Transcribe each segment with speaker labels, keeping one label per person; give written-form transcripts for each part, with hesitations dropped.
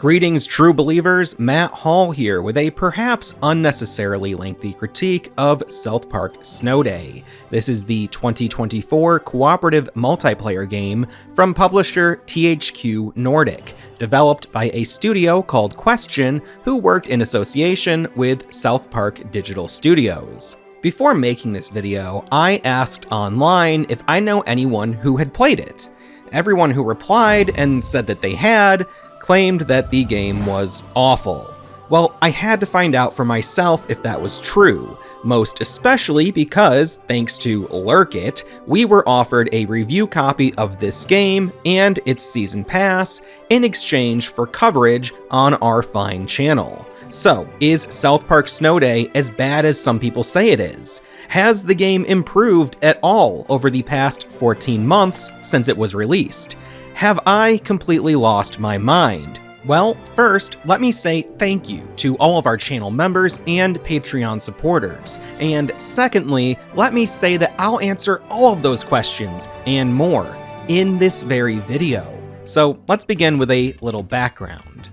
Speaker 1: Greetings, true believers. Matt Hall here with a perhaps unnecessarily lengthy critique of South Park Snow Day. This is the 2024 cooperative multiplayer game from publisher THQ Nordic, developed by a studio called Question, who worked in association with South Park Digital Studios. Before making this video, I asked online if I know anyone who had played it. Everyone who replied and said that they had claimed that the game was awful. Well, I had to find out for myself if that was true, most especially because, thanks to Lurk It, we were offered a review copy of this game and its season pass in exchange for coverage on our fine channel. So, is South Park Snow Day as bad as some people say it is? Has the game improved at all over the past 14 months since it was released? Have I completely lost my mind? Well, first, let me say thank you to all of our channel members and Patreon supporters. And secondly, let me say that I'll answer all of those questions and more in this very video. So let's begin with a little background.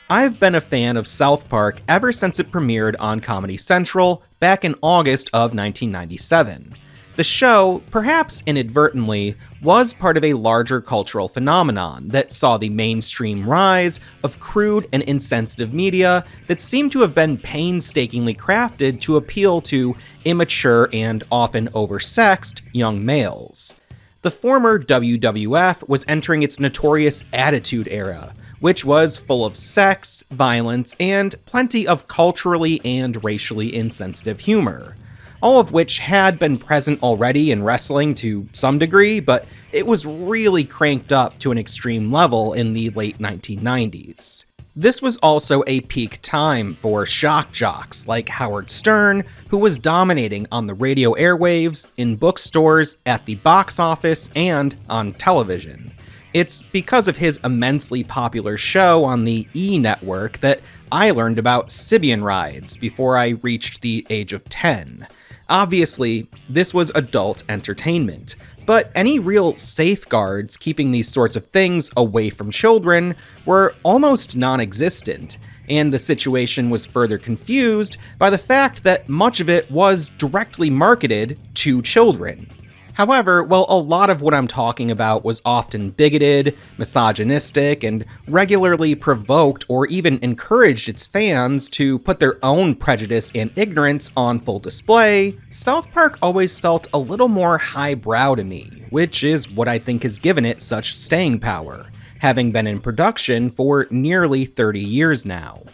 Speaker 1: I've been a fan of South Park ever since it premiered on Comedy Central back in August of 1997. The show, perhaps inadvertently, was part of a larger cultural phenomenon that saw the mainstream rise of crude and insensitive media that seemed to have been painstakingly crafted to appeal to immature and often oversexed young males. The former WWF was entering its notorious Attitude Era, which was full of sex, violence, and plenty of culturally and racially insensitive humor. All of which had been present already in wrestling to some degree, but it was really cranked up to an extreme level in the late 1990s. This was also a peak time for shock jocks like Howard Stern, who was dominating on the radio airwaves, in bookstores, at the box office, and on television. It's because of his immensely popular show on the E! Network that I learned about Sibian rides before I reached the age of 10. Obviously, this was adult entertainment, but any real safeguards keeping these sorts of things away from children were almost non-existent, and the situation was further confused by the fact that much of it was directly marketed to children. However, while a lot of what I'm talking about was often bigoted, misogynistic, and regularly provoked or even encouraged its fans to put their own prejudice and ignorance on full display, South Park always felt a little more highbrow to me, which is what I think has given it such staying power, having been in production for nearly 30 years now.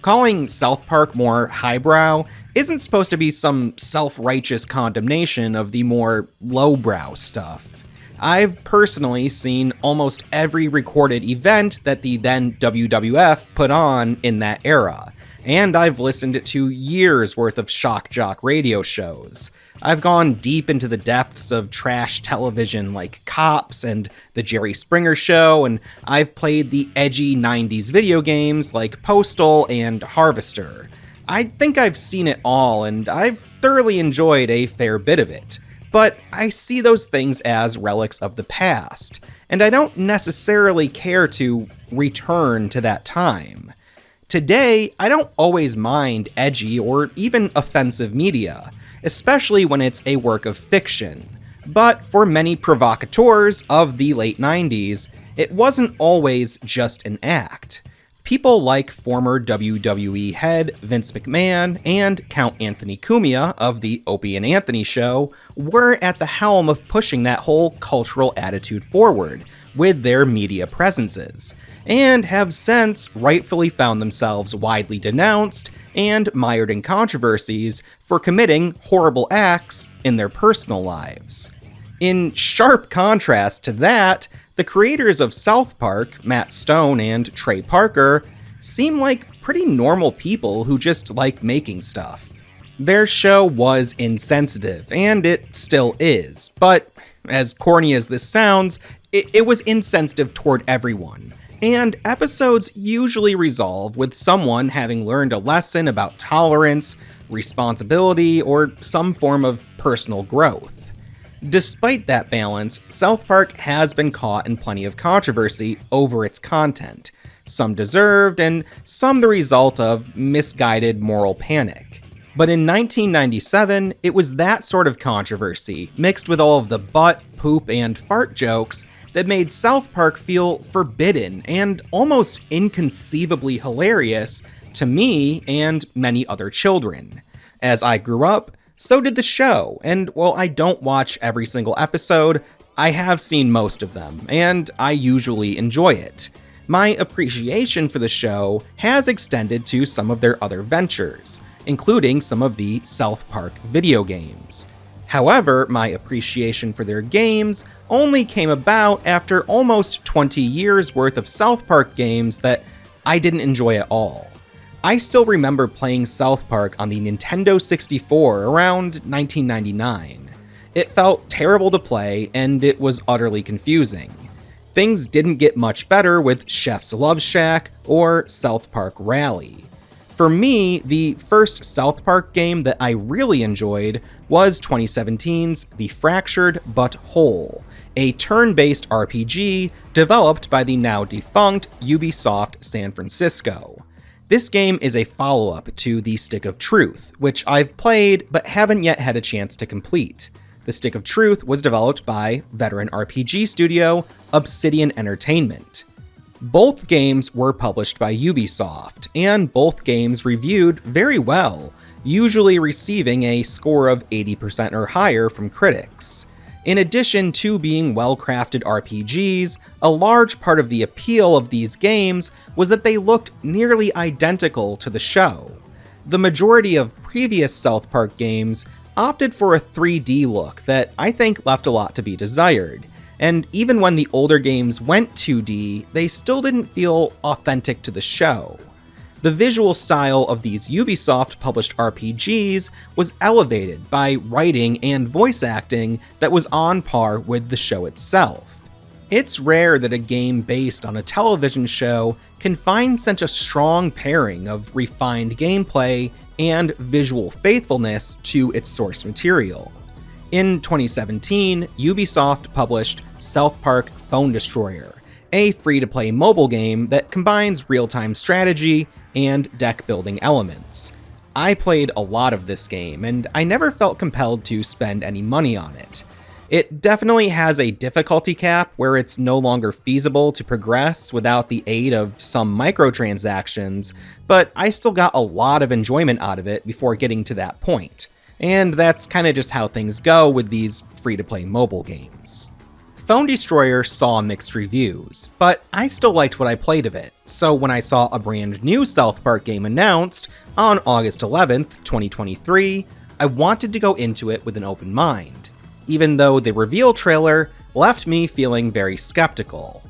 Speaker 1: Calling South Park more highbrow isn't supposed to be some self-righteous condemnation of the more lowbrow stuff. I've personally seen almost every recorded event that the then WWF put on in that era, and I've listened to years worth of shock jock radio shows. I've gone deep into the depths of trash television like Cops and The Jerry Springer Show, and I've played the edgy 90s video games like Postal and Harvester. I think I've seen it all, and I've thoroughly enjoyed a fair bit of it. But I see those things as relics of the past, and I don't necessarily care to return to that time. Today, I don't always mind edgy or even offensive media, especially when it's a work of fiction. But for many provocateurs of the late 90s, it wasn't always just an act. People like former WWE head Vince McMahon and Count Anthony Cumia of the Opie and Anthony Show were at the helm of pushing that whole cultural attitude forward with their media presences, and have since rightfully found themselves widely denounced and mired in controversies for committing horrible acts in their personal lives. In sharp contrast to that, the creators of South Park, Matt Stone and Trey Parker, seem like pretty normal people who just like making stuff. Their show was insensitive, and it still is, but as corny as this sounds, it was insensitive toward everyone. And episodes usually resolve with someone having learned a lesson about tolerance, responsibility, or some form of personal growth. Despite that balance, South Park has been caught in plenty of controversy over its content, some deserved, and some the result of misguided moral panic. But in 1997, it was that sort of controversy, mixed with all of the butt, poop, and fart jokes, that made South Park feel forbidden and almost inconceivably hilarious to me and many other children. As I grew up, so did the show, and while I don't watch every single episode, I have seen most of them, and I usually enjoy it. My appreciation for the show has extended to some of their other ventures, including some of the South Park video games. However, my appreciation for their games only came about after almost 20 years worth of South Park games that I didn't enjoy at all. I still remember playing South Park on the Nintendo 64 around 1999. It felt terrible to play, and it was utterly confusing. Things didn't get much better with Chef's Love Shack or South Park Rally. For me, the first South Park game that I really enjoyed was 2017's The Fractured But Whole, a turn-based RPG developed by the now defunct Ubisoft San Francisco. This game is a follow-up to The Stick of Truth, which I've played but haven't yet had a chance to complete. The Stick of Truth was developed by veteran RPG studio Obsidian Entertainment. Both games were published by Ubisoft, and both games reviewed very well, usually receiving a score of 80% or higher from critics. In addition to being well-crafted RPGs, a large part of the appeal of these games was that they looked nearly identical to the show. The majority of previous South Park games opted for a 3D look that I think left a lot to be desired, and even when the older games went 2D, they still didn't feel authentic to the show. The visual style of these Ubisoft-published RPGs was elevated by writing and voice acting that was on par with the show itself. It's rare that a game based on a television show can find such a strong pairing of refined gameplay and visual faithfulness to its source material. In 2017, Ubisoft published South Park Phone Destroyer, a free-to-play mobile game that combines real-time strategy and deck-building elements. I played a lot of this game, and I never felt compelled to spend any money on it. It definitely has a difficulty cap where it's no longer feasible to progress without the aid of some microtransactions, but I still got a lot of enjoyment out of it before getting to that point. And that's kind of just how things go with these free-to-play mobile games. Phone Destroyer saw mixed reviews, but I still liked what I played of it, so when I saw a brand new South Park game announced on August 11th, 2023, I wanted to go into it with an open mind, even though the reveal trailer left me feeling very skeptical.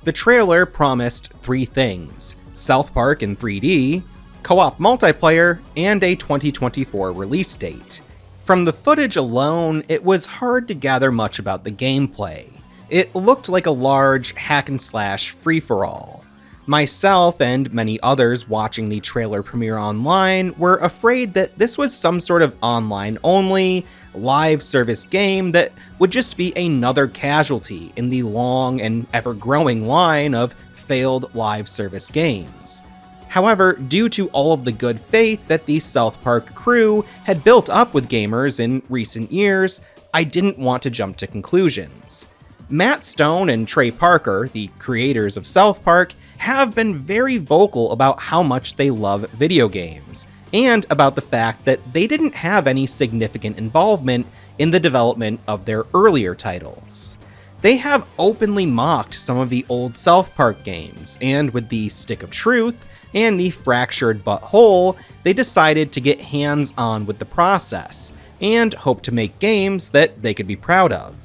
Speaker 1: The trailer promised 3 things: South Park in 3D, co-op multiplayer, and a 2024 release date. From the footage alone, it was hard to gather much about the gameplay. It looked like a large hack-and-slash free-for-all. Myself and many others watching the trailer premiere online were afraid that this was some sort of online-only, live service game that would just be another casualty in the long and ever-growing line of failed live service games. However, due to all of the good faith that the South Park crew had built up with gamers in recent years, I didn't want to jump to conclusions. Matt Stone and Trey Parker, the creators of South Park, have been very vocal about how much they love video games, and about the fact that they didn't have any significant involvement in the development of their earlier titles. They have openly mocked some of the old South Park games, and with the Stick of Truth and the Fractured But Whole, they decided to get hands-on with the process, and hope to make games that they could be proud of.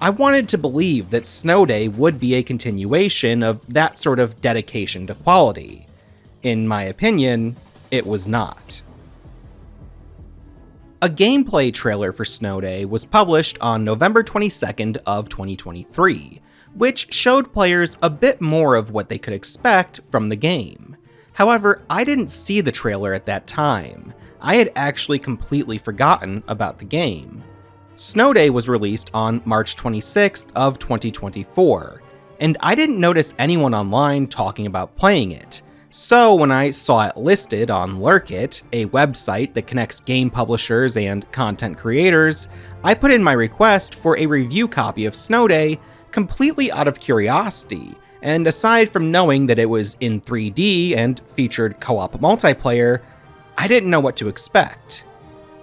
Speaker 1: I wanted to believe that Snow Day would be a continuation of that sort of dedication to quality. In my opinion, it was not. A gameplay trailer for Snow Day was published on November 22nd of 2023, which showed players a bit more of what they could expect from the game. However, I didn't see the trailer at that time. I had actually completely forgotten about the game. Snow Day was released on March 26th of 2024, and I didn't notice anyone online talking about playing it. So when I saw it listed on Lurkit, a website that connects game publishers and content creators, I put in my request for a review copy of Snow Day completely out of curiosity, and aside from knowing that it was in 3D and featured co-op multiplayer, I didn't know what to expect.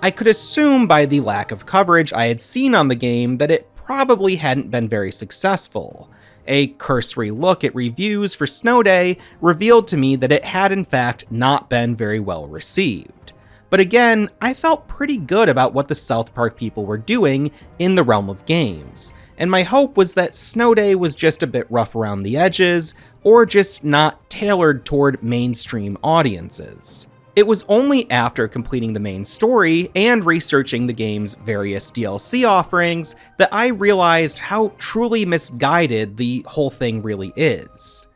Speaker 1: I could assume by the lack of coverage I had seen on the game that it probably hadn't been very successful. A cursory look at reviews for Snow Day revealed to me that it had in fact not been very well received. But again, I felt pretty good about what the South Park people were doing in the realm of games, and my hope was that Snow Day was just a bit rough around the edges, or just not tailored toward mainstream audiences. It was only after completing the main story and researching the game's various DLC offerings that I realized how truly misguided the whole thing really is.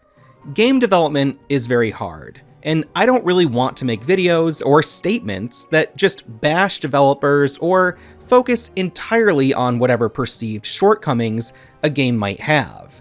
Speaker 1: Game development is very hard, and I don't really want to make videos or statements that just bash developers or focus entirely on whatever perceived shortcomings a game might have.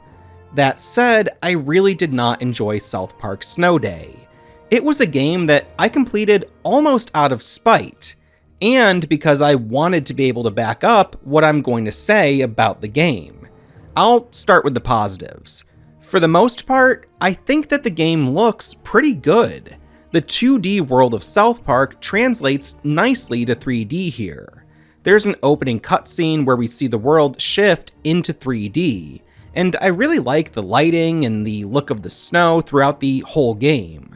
Speaker 1: That said, I really did not enjoy South Park Snow Day. It was a game that I completed almost out of spite, and because I wanted to be able to back up what I'm going to say about the game. I'll start with the positives. For the most part, I think that the game looks pretty good. The 2D world of South Park translates nicely to 3D here. There's an opening cutscene where we see the world shift into 3D, and I really like the lighting and the look of the snow throughout the whole game.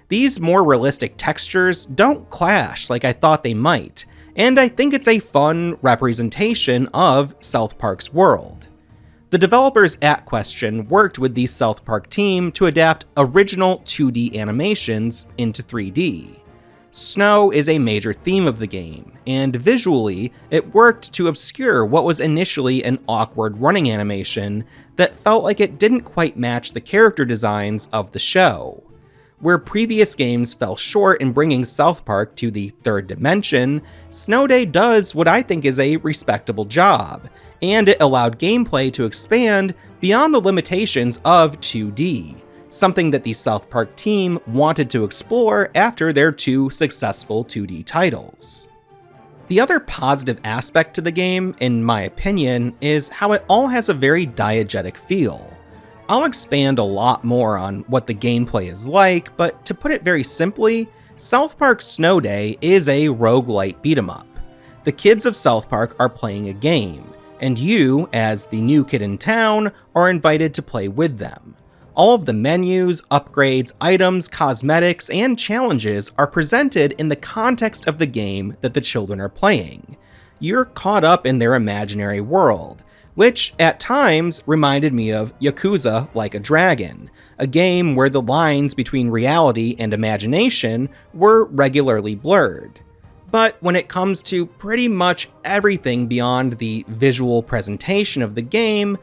Speaker 1: These more realistic textures don't clash like I thought they might, and I think it's a fun representation of South Park's world. The developers at question worked with the South Park team to adapt original 2D animations into 3D. Snow is a major theme of the game, and visually, it worked to obscure what was initially an awkward running animation that felt like it didn't quite match the character designs of the show. Where previous games fell short in bringing South Park to the third dimension, Snow Day does what I think is a respectable job, and it allowed gameplay to expand beyond the limitations of 2D, something that the South Park team wanted to explore after their two successful 2D titles. The other positive aspect to the game, in my opinion, is how it all has a very diegetic feel. I'll expand a lot more on what the gameplay is like, but to put it very simply, South Park Snow Day is a roguelite beat-em-up. The kids of South Park are playing a game, and you, as the new kid in town, are invited to play with them. All of the menus, upgrades, items, cosmetics, and challenges are presented in the context of the game that the children are playing. You're caught up in their imaginary world, which at times reminded me of Yakuza Like a Dragon, a game where the lines between reality and imagination were regularly blurred. But when it comes to pretty much everything beyond the visual presentation of the game,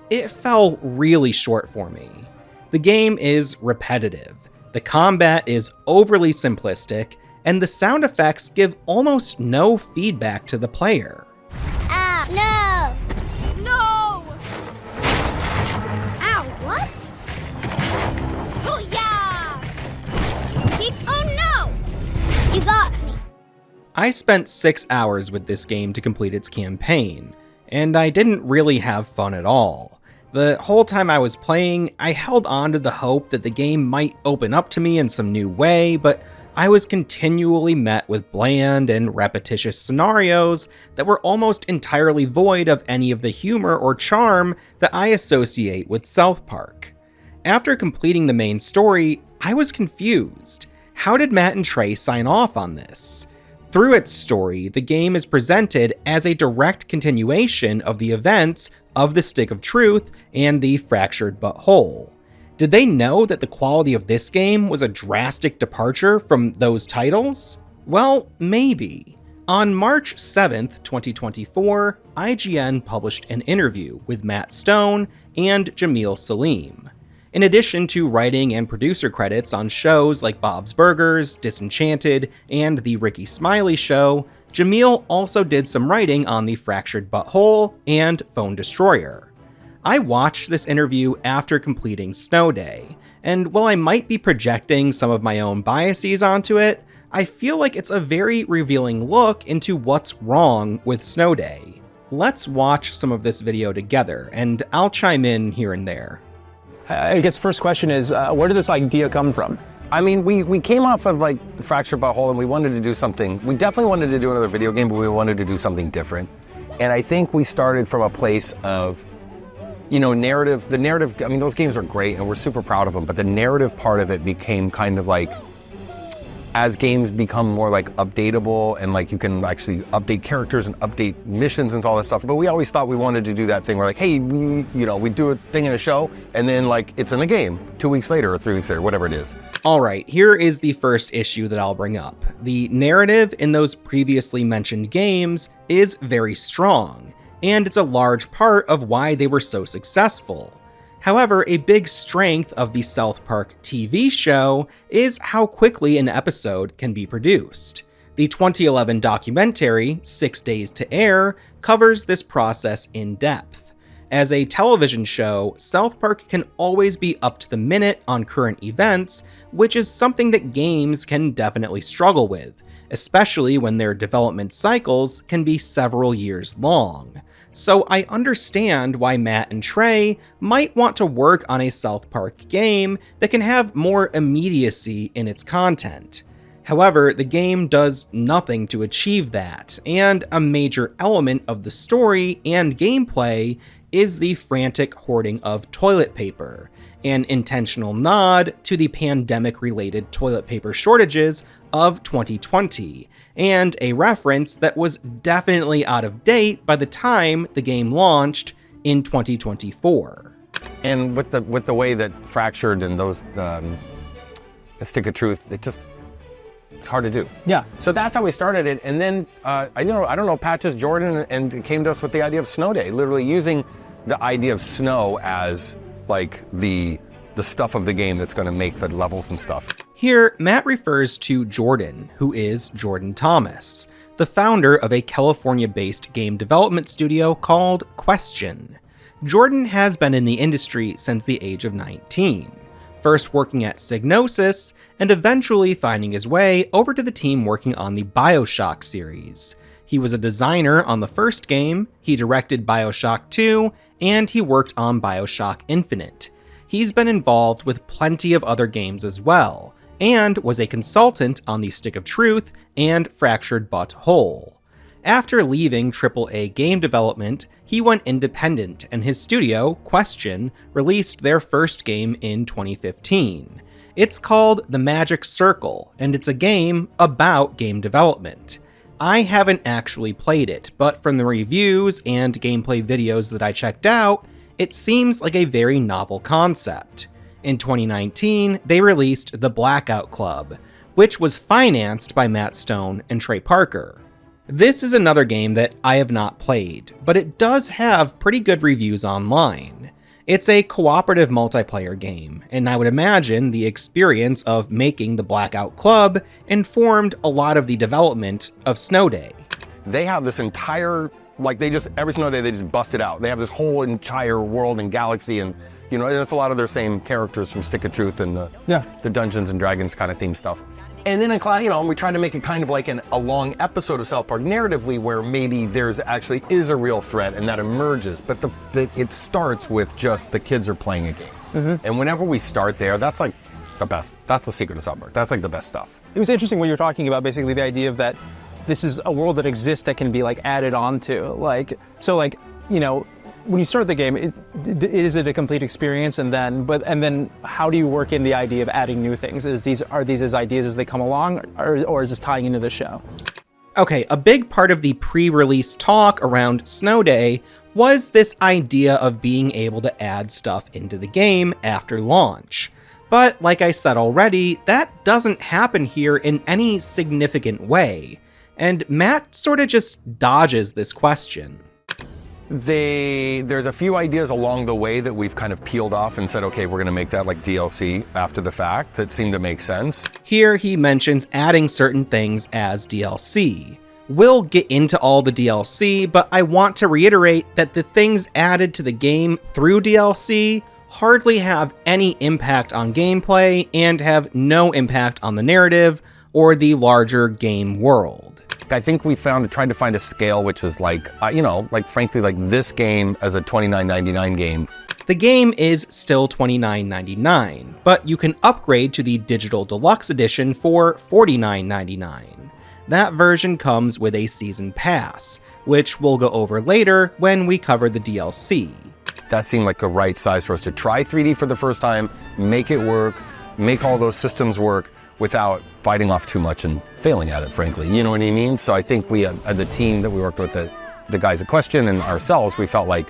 Speaker 1: it fell really short for me. The game is repetitive, the combat is overly simplistic, and the sound effects give almost no feedback to the player.
Speaker 2: Ah, no! No! Ow, what? Hoo-yah! Oh no! You got me.
Speaker 1: I spent 6 hours with this game to complete its campaign, and I didn't really have fun at all. The whole time I was playing, I held on to the hope that the game might open up to me in some new way, but I was continually met with bland and repetitious scenarios that were almost entirely void of any of the humor or charm that I associate with South Park. After completing the main story, I was confused. How did Matt and Trey sign off on this? Through its story, the game is presented as a direct continuation of the events of the Stick of Truth and the Fractured But Whole. Did they know that the quality of this game was a drastic departure from those titles? Well, maybe. On March 7th, 2024, IGN published an interview with Matt Stone and Jamil Salim. In addition to writing and producer credits on shows like Bob's Burgers, Disenchanted, and The Ricky Smiley Show, Jamil also did some writing on The Fractured But Whole and Phone Destroyer. I watched this interview after completing Snow Day, and while I might be projecting some of my own biases onto it, I feel like it's a very revealing look into what's wrong with Snow Day. Let's watch some of this video together, and I'll chime in here and there.
Speaker 3: I guess first question is, where did this idea come from?
Speaker 4: I mean, we came off of like the Fractured Butthole and we wanted to do something. We definitely wanted to do another video game, but we wanted to do something different. And I think we started from a place of, you know, narrative. The narrative, I mean, those games are great and we're super proud of them, but the narrative part of it became kind of like, as games become more like updatable and like you can actually update characters and update missions and all that stuff. But we always thought we wanted to do that thing where like, hey, we do a thing in a show and then like it's in a game 2 weeks later or 3 weeks later, whatever it is.
Speaker 1: All right, here is the first issue that I'll bring up. The narrative in those previously mentioned games is very strong, and it's a large part of why they were so successful. However, a big strength of the South Park TV show is how quickly an episode can be produced. The 2011 documentary, 6 Days to Air, covers this process in depth. As a television show, South Park can always be up to the minute on current events, which is something that games can definitely struggle with, especially when their development cycles can be several years long. So I understand why Matt and Trey might want to work on a South Park game that can have more immediacy in its content. However, the game does nothing to achieve that, and a major element of the story and gameplay is the frantic hoarding of toilet paper, an intentional nod to the pandemic-related toilet paper shortages of 2020, and a reference that was definitely out of date by the time the game launched in 2024.
Speaker 4: And with the way that Fractured and those A Stick of Truth, it's hard to do.
Speaker 3: Yeah.
Speaker 4: So that's how we started it, and then I don't know, Patches Jordan and came to us with the idea of Snow Day, literally using the idea of snow as like the stuff of the game that's going to make the levels and stuff.
Speaker 1: Here, Matt refers to Jordan, who is Jordan Thomas, the founder of a California-based game development studio called Question. Jordan has been in the industry since the age of 19, first working at Psygnosis, and eventually finding his way over to the team working on the BioShock series. He was a designer on the first game, he directed BioShock 2, and he worked on BioShock Infinite. He's been involved with plenty of other games as well, and was a consultant on the Stick of Truth and Fractured Butthole. After leaving AAA game development, he went independent, and his studio, Question, released their first game in 2015. It's called The Magic Circle, and it's a game about game development. I haven't actually played it, but from the reviews and gameplay videos that I checked out, it seems like a very novel concept. In 2019, they released The Blackout Club, which was financed by Matt Stone and Trey Parker. This is another game that I have not played, but it does have pretty good reviews online. It's a cooperative multiplayer game, and I would imagine the experience of making The Blackout Club informed a lot of the development of Snow Day.
Speaker 4: They have this entire, like every Snow Day they just bust it out. They have this whole entire world and galaxy, and you know, it's a lot of their same characters from Stick of Truth and the Dungeons and Dragons kind of theme stuff. And then, we try to make it kind of like a long episode of South Park narratively where maybe there's actually is a real threat and that emerges. But it starts with just the kids are playing a game. Mm-hmm. And whenever we start there, that's like the best. That's the secret of South Park. That's like the best stuff.
Speaker 3: It was interesting when you were talking about basically the idea of that this is a world that exists that can be like added onto. When you start the game, is it a complete experience, and then how do you work in the idea of adding new things? Are these as ideas as they come along, or is this tying into the show?
Speaker 1: Okay, a big part of the pre-release talk around Snow Day was this idea of being able to add stuff into the game after launch. But like I said already, that doesn't happen here in any significant way, and Matt sort of just dodges this question.
Speaker 4: There's a few ideas along the way that we've kind of peeled off and said, okay, we're going to make that like DLC after the fact that seem to make sense.
Speaker 1: Here he mentions adding certain things as DLC. We'll get into all the DLC, but I want to reiterate that the things added to the game through DLC hardly have any impact on gameplay and have no impact on the narrative or the larger game world.
Speaker 4: I think tried to find a scale which is like, frankly, like this game as a $29.99 game.
Speaker 1: The game is still $29.99, but you can upgrade to the Digital Deluxe Edition for $49.99. That version comes with a Season Pass, which we'll go over later when we cover the DLC.
Speaker 4: That seemed like a right size for us to try 3D for the first time, make it work, make all those systems work without biting off too much and failing at it, frankly. You know what I mean? So I think we, the team that we worked with, the guys at Question and ourselves, we felt like,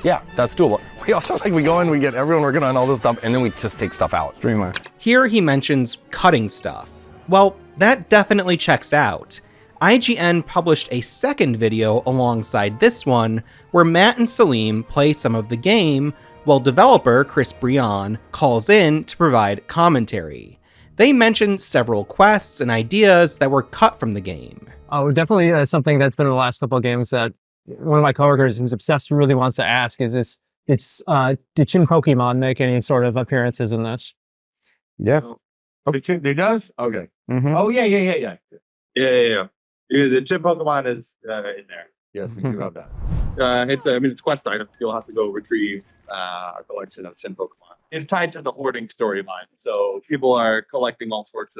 Speaker 4: yeah, that's doable. We also we go in, we get everyone working on all this stuff, and then we just take stuff out.
Speaker 3: Streamline.
Speaker 1: Here he mentions cutting stuff. Well, that definitely checks out. IGN published a second video alongside this one, where Matt and Salim play some of the game, while developer Chris Brion calls in to provide commentary. They mention several quests and ideas that were cut from the game.
Speaker 3: Oh, definitely something that's been in the last couple of games that one of my coworkers who's obsessed really wants to ask is this, did Chin Pokemon make any sort of appearances in this?
Speaker 5: Yeah. Okay, they does? Okay.
Speaker 3: Mm-hmm.
Speaker 5: Oh, yeah. Yeah. The chip Pokemon is in there. Yes, we do have that. It's quest item. You'll have to go retrieve a collection of Chin Pokemon. It's tied to the hoarding storyline. So people are collecting all sorts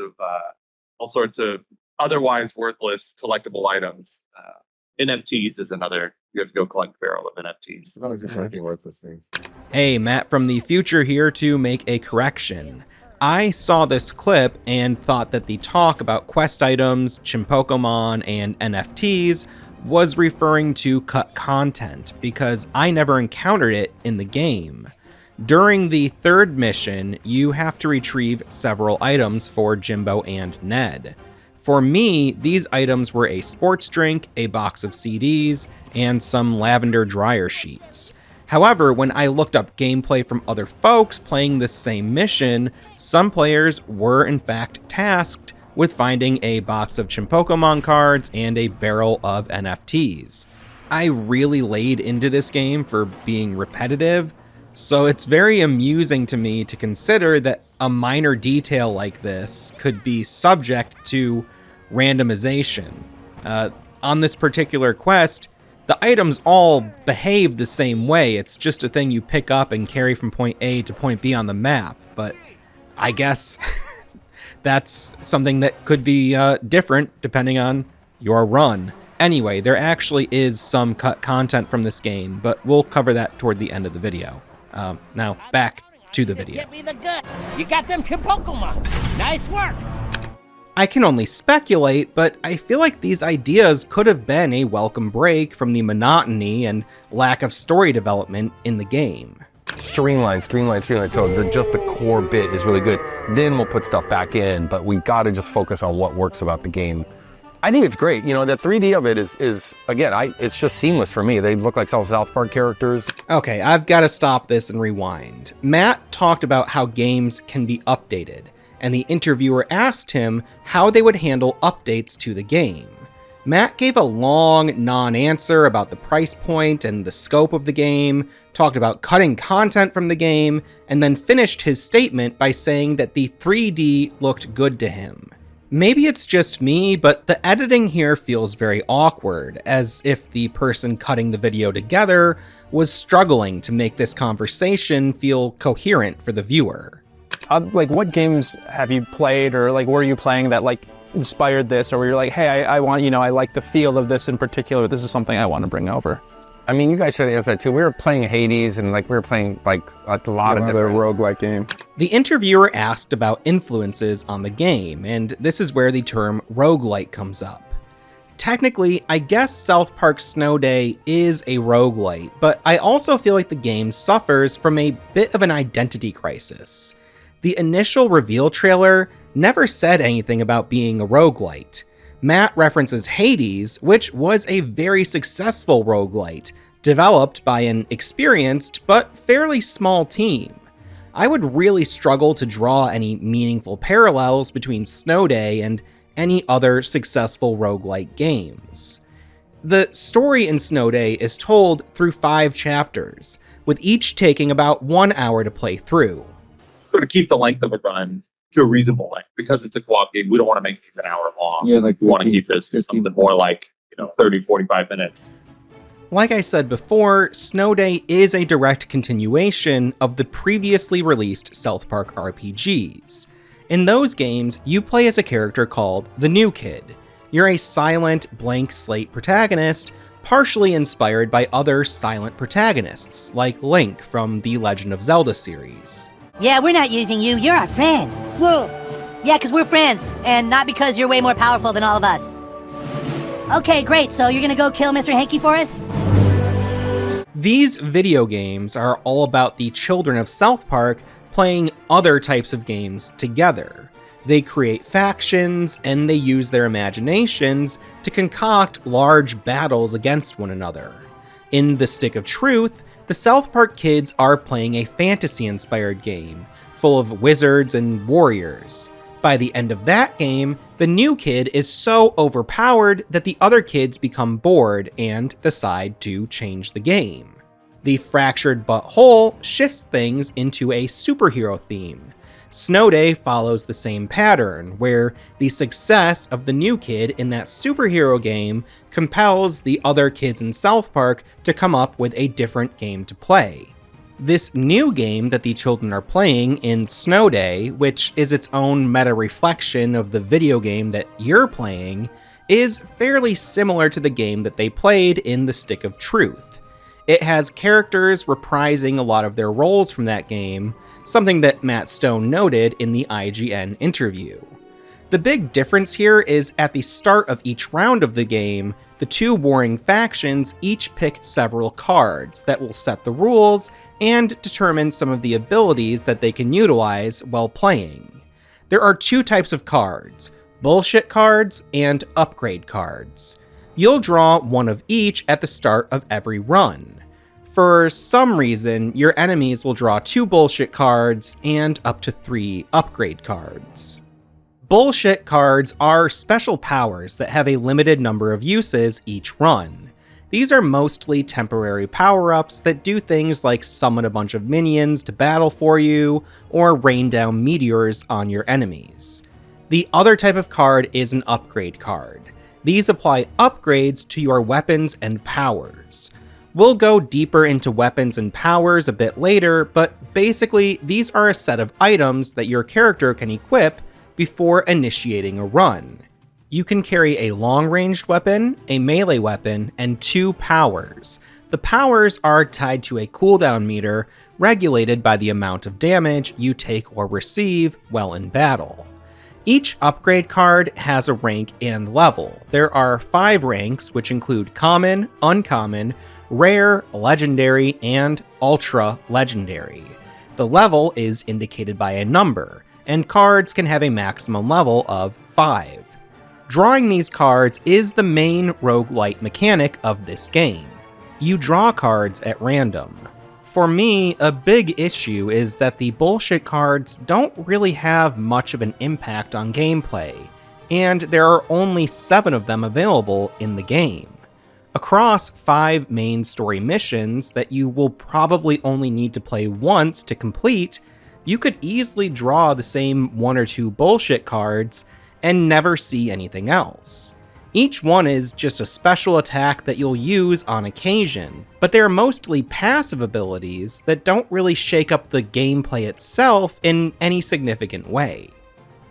Speaker 5: of otherwise worthless collectible items. NFTs is another. You have to go collect a barrel of NFTs.
Speaker 6: It's not just anything worthless things.
Speaker 1: Hey, Matt from the future here to make a correction. I saw this clip and thought that the talk about quest items, Chimpokemon, and NFTs was referring to cut content, because I never encountered it in the game. During the third mission, you have to retrieve several items for Jimbo and Ned. For me, these items were a sports drink, a box of CDs, and some lavender dryer sheets. However, when I looked up gameplay from other folks playing this same mission, some players were in fact tasked with finding a box of Chimpokemon cards and a barrel of NFTs. I really laid into this game for being repetitive, so it's very amusing to me to consider that a minor detail like this could be subject to randomization. On this particular quest, the items all behave the same way. It's just a thing you pick up and carry from point A to point B on the map, but I guess that's something that could be different depending on your run. Anyway, there actually is some cut content from this game, but we'll cover that toward the end of the video. Now, back to the video.
Speaker 7: Get me the good. You got them Chimpokemon. Nice work.
Speaker 1: I can only speculate, but I feel like these ideas could have been a welcome break from the monotony and lack of story development in the game.
Speaker 4: Streamline. So just the core bit is really good. Then we'll put stuff back in, but we got to just focus on what works about the game. I think it's great. You know, the 3D of it is again, it's just seamless for me. They look like South Park characters.
Speaker 1: Okay, I've got to stop this and rewind. Matt talked about how games can be updated, and the interviewer asked him how they would handle updates to the game. Matt gave a long non-answer about the price point and the scope of the game, talked about cutting content from the game, and then finished his statement by saying that the 3D looked good to him. Maybe it's just me, but the editing here feels very awkward, as if the person cutting the video together was struggling to make this conversation feel coherent for the viewer.
Speaker 3: What games have you played, or were you playing that inspired this, or were you like, hey, I want, I like the feel of this in particular. This is something I want to bring over.
Speaker 4: I mean, you guys should answer that too. We were playing Hades, and we were playing a lot of different
Speaker 6: roguelike game.
Speaker 1: The interviewer asked about influences on the game, and this is where the term roguelite comes up. Technically, I guess South Park Snow Day is a roguelite, but I also feel like the game suffers from a bit of an identity crisis. The initial reveal trailer never said anything about being a roguelite. Matt references Hades, which was a very successful roguelite, developed by an experienced but fairly small team. I would really struggle to draw any meaningful parallels between Snow Day and any other successful roguelite games. The story in Snow Day is told through 5 chapters, with each taking about 1 hour to play through.
Speaker 5: Sort of keep the length of a run to a reasonable length. Because it's a co-op game, we don't want to make these an hour long.
Speaker 6: Yeah, like
Speaker 5: we want to keep this to something more like 30, 45 minutes.
Speaker 1: Like I said before, Snow Day is a direct continuation of the previously released South Park RPGs. In those games, you play as a character called the New Kid. You're a silent, blank slate protagonist, partially inspired by other silent protagonists, like Link from the Legend of Zelda series.
Speaker 8: Yeah, we're not using you, you're our friend. Whoa! Yeah, because we're friends, and not because you're way more powerful than all of us. Okay, great, so you're gonna go kill Mr. Hanky for us?
Speaker 1: These video games are all about the children of South Park playing other types of games together. They create factions, and they use their imaginations to concoct large battles against one another. In The Stick of Truth, the South Park kids are playing a fantasy-inspired game, full of wizards and warriors. By the end of that game, the new kid is so overpowered that the other kids become bored and decide to change the game. The Fractured But Whole shifts things into a superhero theme. Snow Day follows the same pattern, where the success of the new kid in that superhero game compels the other kids in South Park to come up with a different game to play. This new game that the children are playing in Snow Day, which is its own meta-reflection of the video game that you're playing, is fairly similar to the game that they played in The Stick of Truth. It has characters reprising a lot of their roles from that game, something that Matt Stone noted in the IGN interview. The big difference here is at the start of each round of the game, the 2 warring factions each pick several cards that will set the rules and determine some of the abilities that they can utilize while playing. There are 2 types of cards, bullshit cards and upgrade cards. You'll draw one of each at the start of every run. For some reason, your enemies will draw 2 bullshit cards and up to 3 upgrade cards. Bullshit cards are special powers that have a limited number of uses each run. These are mostly temporary power-ups that do things like summon a bunch of minions to battle for you, or rain down meteors on your enemies. The other type of card is an upgrade card. These apply upgrades to your weapons and powers. We'll go deeper into weapons and powers a bit later, but basically these are a set of items that your character can equip before initiating a run. You can carry a long-ranged weapon, a melee weapon, and 2 powers. The powers are tied to a cooldown meter regulated by the amount of damage you take or receive while in battle. Each upgrade card has a rank and level. There are 5 ranks, which include common, uncommon, rare, legendary, and ultra legendary. The level is indicated by a number, and cards can have a maximum level of 5. Drawing these cards is the main roguelite mechanic of this game. You draw cards at random. For me, a big issue is that the bullshit cards don't really have much of an impact on gameplay, and there are only 7 of them available in the game. Across 5 main story missions that you will probably only need to play once to complete, you could easily draw the same 1 or 2 bullshit cards and never see anything else. Each one is just a special attack that you'll use on occasion, but they're mostly passive abilities that don't really shake up the gameplay itself in any significant way.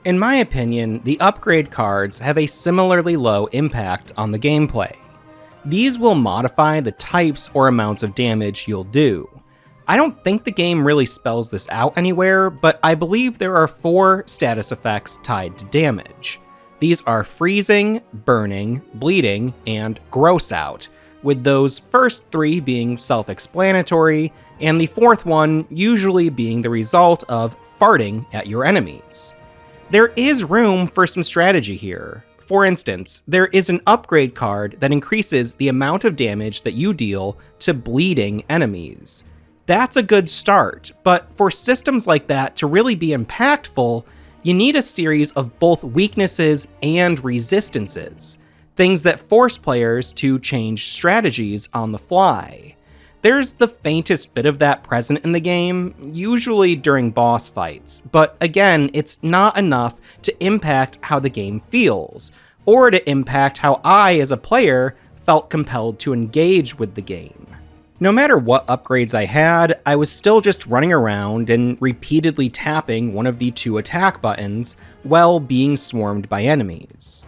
Speaker 1: In my opinion, the upgrade cards have a similarly low impact on the gameplay. These will modify the types or amounts of damage you'll do. I don't think the game really spells this out anywhere, but I believe there are 4 status effects tied to damage. These are freezing, burning, bleeding, and gross out, with those first 3 being self-explanatory, and the 4th one usually being the result of farting at your enemies. There is room for some strategy here. For instance, there is an upgrade card that increases the amount of damage that you deal to bleeding enemies. That's a good start, but for systems like that to really be impactful, You need a series of both weaknesses and resistances, things that force players to change strategies on the fly. There's the faintest bit of that present in the game, usually during boss fights, but again, it's not enough to impact how the game feels, or to impact how I, as a player, felt compelled to engage with the game. No matter what upgrades I had, I was still just running around and repeatedly tapping one of the 2 attack buttons while being swarmed by enemies.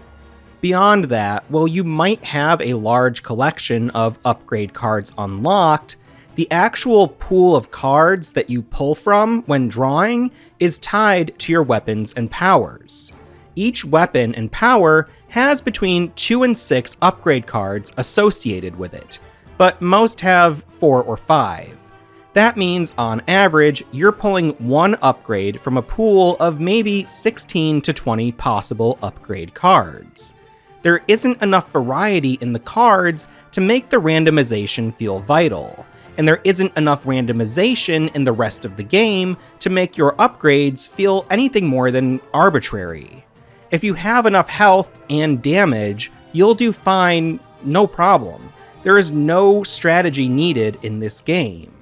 Speaker 1: Beyond that, while you might have a large collection of upgrade cards unlocked, the actual pool of cards that you pull from when drawing is tied to your weapons and powers. Each weapon and power has between 2 and 6 upgrade cards associated with it, but most have 4 or 5. That means, on average, you're pulling 1 upgrade from a pool of maybe 16 to 20 possible upgrade cards. There isn't enough variety in the cards to make the randomization feel vital, and there isn't enough randomization in the rest of the game to make your upgrades feel anything more than arbitrary. If you have enough health and damage, you'll do fine, no problem. There is no strategy needed in this game.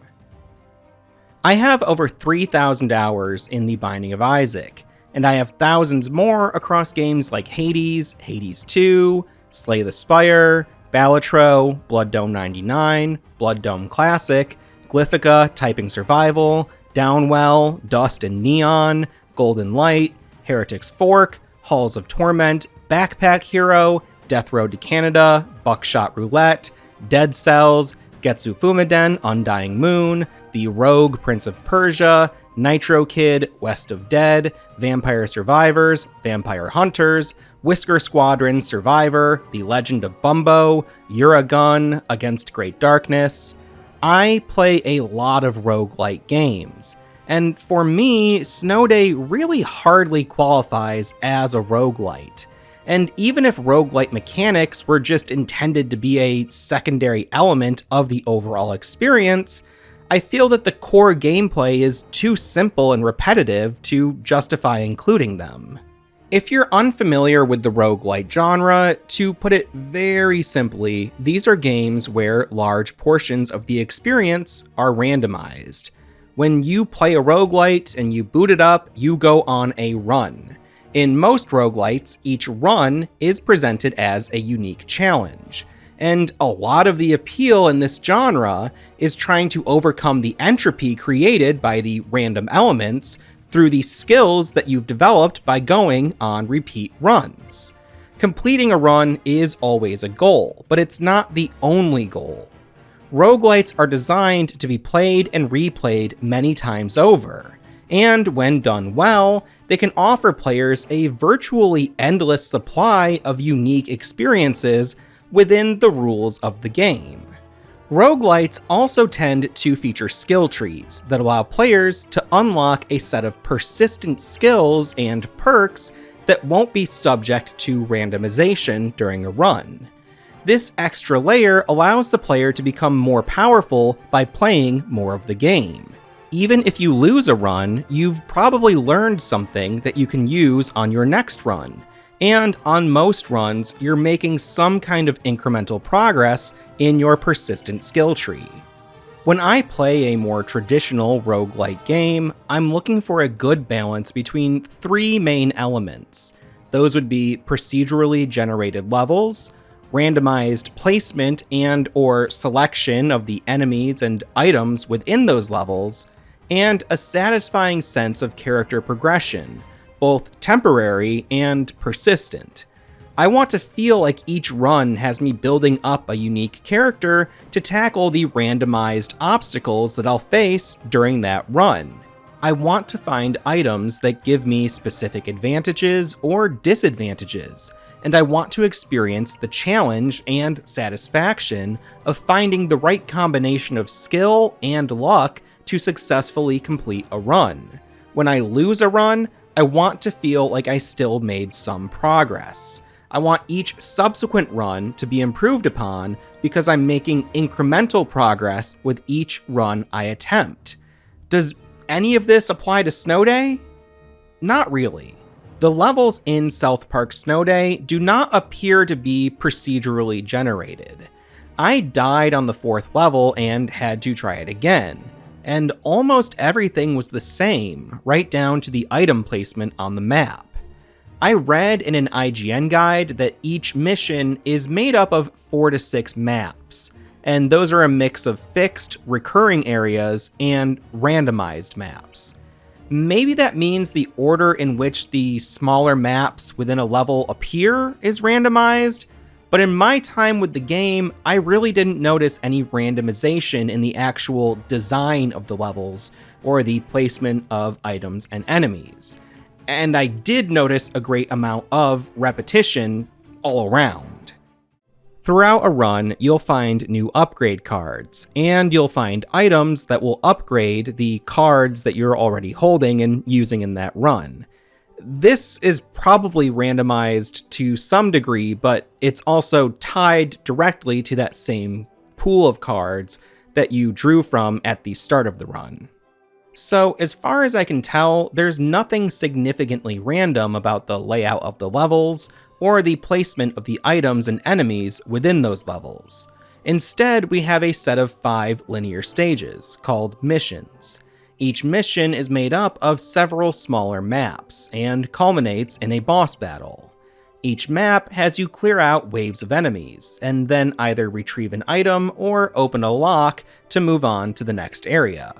Speaker 1: I have over 3,000 hours in The Binding of Isaac, and I have thousands more across games like Hades, Hades 2, Slay the Spire, Balatro, Blood Dome 99, Blood Dome Classic, Glyphica Typing Survival, Downwell, Dust and Neon, Golden Light, Heretic's Fork, Halls of Torment, Backpack Hero, Death Road to Canada, Buckshot Roulette, Dead Cells, Getsu Fumiden, Undying Moon, The Rogue Prince of Persia, Nitro Kid, West of Dead, Vampire Survivors, Vampire Hunters, Whisker Squadron Survivor, The Legend of Bumbo, Uragun, Against Great Darkness. I play a lot of roguelite games, and for me, Snow Day really hardly qualifies as a roguelite. And even if roguelite mechanics were just intended to be a secondary element of the overall experience, I feel that the core gameplay is too simple and repetitive to justify including them. If you're unfamiliar with the roguelite genre, to put it very simply, these are games where large portions of the experience are randomized. When you play a roguelite and you boot it up, you go on a run. In most roguelites, each run is presented as a unique challenge. And a lot of the appeal in this genre is trying to overcome the entropy created by the random elements through the skills that you've developed by going on repeat runs. Completing a run is always a goal, but it's not the only goal. Roguelites are designed to be played and replayed many times over, and when done well, they can offer players a virtually endless supply of unique experiences within the rules of the game. Roguelites also tend to feature skill trees that allow players to unlock a set of persistent skills and perks that won't be subject to randomization during a run. This extra layer allows the player to become more powerful by playing more of the game. Even if you lose a run, you've probably learned something that you can use on your next run. And on most runs, you're making some kind of incremental progress in your persistent skill tree. When I play a more traditional roguelite game, I'm looking for a good balance between 3 main elements. Those would be procedurally generated levels, randomized placement and/or selection of the enemies and items within those levels, and a satisfying sense of character progression, both temporary and persistent. I want to feel like each run has me building up a unique character to tackle the randomized obstacles that I'll face during that run. I want to find items that give me specific advantages or disadvantages, and I want to experience the challenge and satisfaction of finding the right combination of skill and luck to successfully complete a run. When I lose a run, I want to feel like I still made some progress. I want each subsequent run to be improved upon because I'm making incremental progress with each run I attempt. Does any of this apply to Snow Day? Not really. The levels in South Park Snow Day do not appear to be procedurally generated. I died on the 4th level and had to try it again, and almost everything was the same, right down to the item placement on the map. I read in an IGN guide that each mission is made up of 4 to 6 maps, and those are a mix of fixed, recurring areas and randomized maps. Maybe that means the order in which the smaller maps within a level appear is randomized, but in my time with the game, I really didn't notice any randomization in the actual design of the levels or the placement of items and enemies. And I did notice a great amount of repetition all around. Throughout a run, you'll find new upgrade cards, and you'll find items that will upgrade the cards that you're already holding and using in that run. This is probably randomized to some degree, but it's also tied directly to that same pool of cards that you drew from at the start of the run. So as far as I can tell, there's nothing significantly random about the layout of the levels or the placement of the items and enemies within those levels. Instead, we have a set of 5 linear stages, called missions. Each mission is made up of several smaller maps, and culminates in a boss battle. Each map has you clear out waves of enemies, and then either retrieve an item or open a lock to move on to the next area.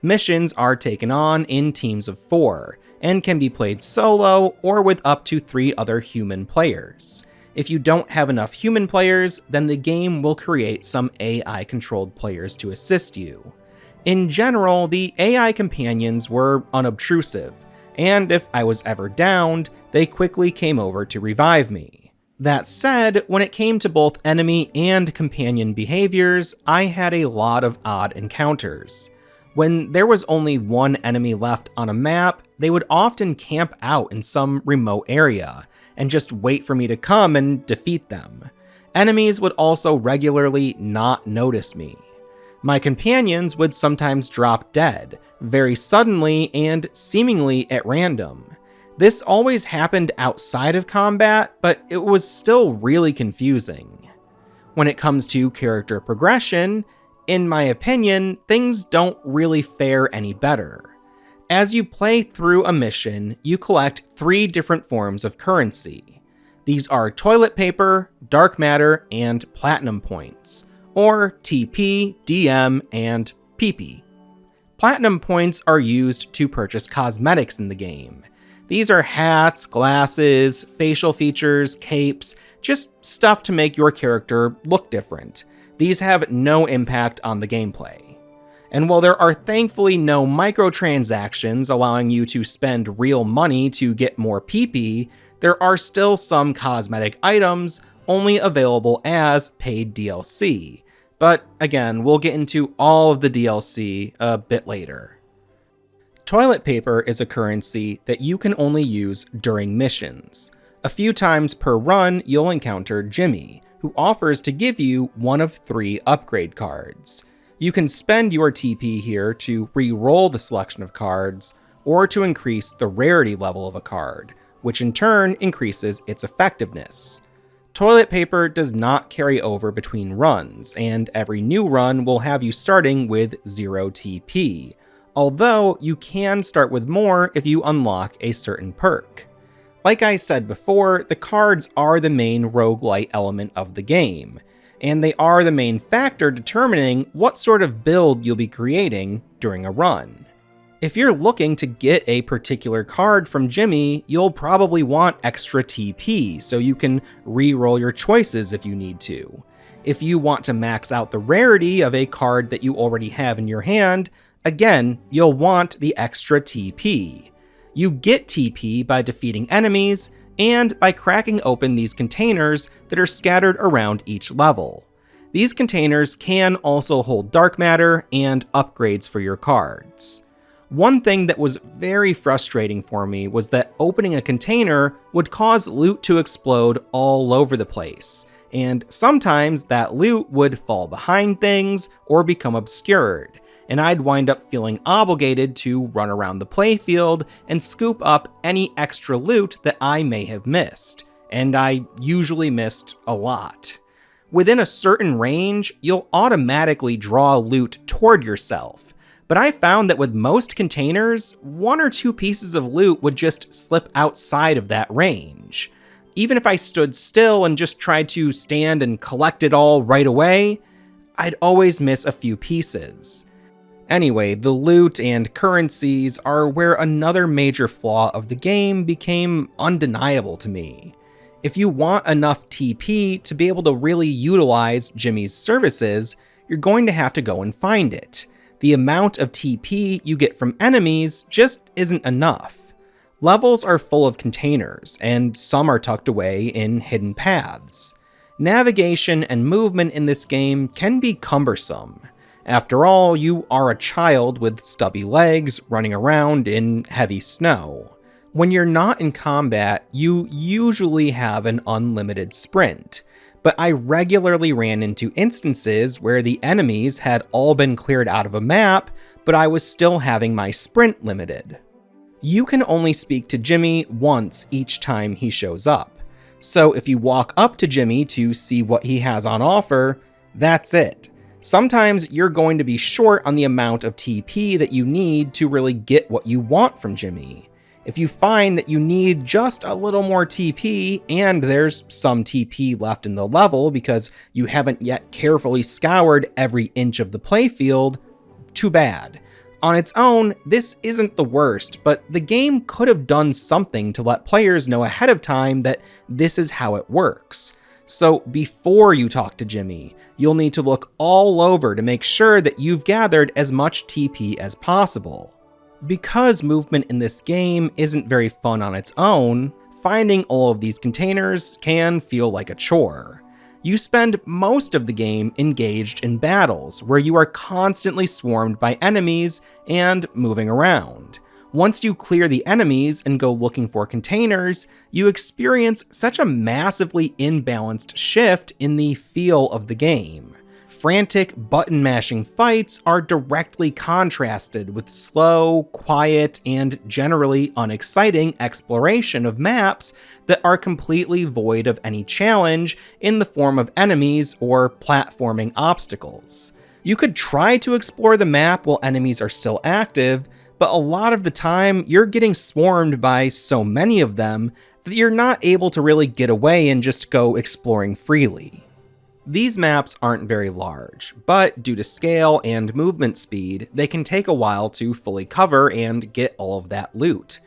Speaker 1: Missions are taken on in teams of 4, and can be played solo or with up to 3 other human players. If you don't have enough human players, then the game will create some AI-controlled players to assist you. In general, the AI companions were unobtrusive, and if I was ever downed, they quickly came over to revive me. That said, when it came to both enemy and companion behaviors, I had a lot of odd encounters. When there was only one enemy left on a map, they would often camp out in some remote area, and just wait for me to come and defeat them. Enemies would also regularly not notice me. My companions would sometimes drop dead, very suddenly and seemingly at random. This always happened outside of combat, but it was still really confusing. When it comes to character progression, in my opinion, things don't really fare any better. As you play through a mission, you collect 3 different forms of currency. These are toilet paper, dark matter, and platinum points, or TP, DM, and PP. Platinum points are used to purchase cosmetics in the game. These are hats, glasses, facial features, capes, just stuff to make your character look different. These have no impact on the gameplay. And while there are thankfully no microtransactions allowing you to spend real money to get more PP, there are still some cosmetic items only available as paid DLC. But again, we'll get into all of the DLC a bit later. Toilet paper is a currency that you can only use during missions. A few times per run, you'll encounter Jimmy, who offers to give you one of 3 upgrade cards. You can spend your TP here to re-roll the selection of cards, or to increase the rarity level of a card, which in turn increases its effectiveness. Toilet paper does not carry over between runs, and every new run will have you starting with 0 TP, although you can start with more if you unlock a certain perk. Like I said before, the cards are the main roguelite element of the game, and they are the main factor determining what sort of build you'll be creating during a run. If you're looking to get a particular card from Jimmy, you'll probably want extra TP so you can re-roll your choices if you need to. If you want to max out the rarity of a card that you already have in your hand, again, you'll want the extra TP. You get TP by defeating enemies and by cracking open these containers that are scattered around each level. These containers can also hold dark matter and upgrades for your cards. One thing that was very frustrating for me was that opening a container would cause loot to explode all over the place, and sometimes that loot would fall behind things or become obscured, and I'd wind up feeling obligated to run around the playfield and scoop up any extra loot that I may have missed, and I usually missed a lot. Within a certain range, you'll automatically draw loot toward yourself, but I found that with most containers, 1 or 2 pieces of loot would just slip outside of that range. Even if I stood still and just tried to stand and collect it all right away, I'd always miss a few pieces. Anyway, the loot and currencies are where another major flaw of the game became undeniable to me. If you want enough TP to be able to really utilize Jimmy's services, you're going to have to go and find it. The amount of TP you get from enemies just isn't enough. Levels are full of containers, and some are tucked away in hidden paths. Navigation and movement in this game can be cumbersome. After all, you are a child with stubby legs running around in heavy snow. When you're not in combat, you usually have an unlimited sprint, but I regularly ran into instances where the enemies had all been cleared out of a map, but I was still having my sprint limited. You can only speak to Jimmy once each time he shows up, so if you walk up to Jimmy to see what he has on offer, that's it. Sometimes you're going to be short on the amount of TP that you need to really get what you want from Jimmy. If you find that you need just a little more TP, and there's some TP left in the level because you haven't yet carefully scoured every inch of the playfield, too bad. On its own, this isn't the worst, but the game could have done something to let players know ahead of time that this is how it works. So before you talk to Jimmy, you'll need to look all over to make sure that you've gathered as much TP as possible. Because movement in this game isn't very fun on its own, finding all of these containers can feel like a chore. You spend most of the game engaged in battles, where you are constantly swarmed by enemies and moving around. Once you clear the enemies and go looking for containers, you experience such a massively imbalanced shift in the feel of the game. Frantic, button-mashing fights are directly contrasted with slow, quiet, and generally unexciting exploration of maps that are completely void of any challenge in the form of enemies or platforming obstacles. You could try to explore the map while enemies are still active, but a lot of the time you're getting swarmed by so many of them that you're not able to really get away and just go exploring freely. These maps aren't very large, but due to scale and movement speed, they can take a while to fully cover and get all of that loot.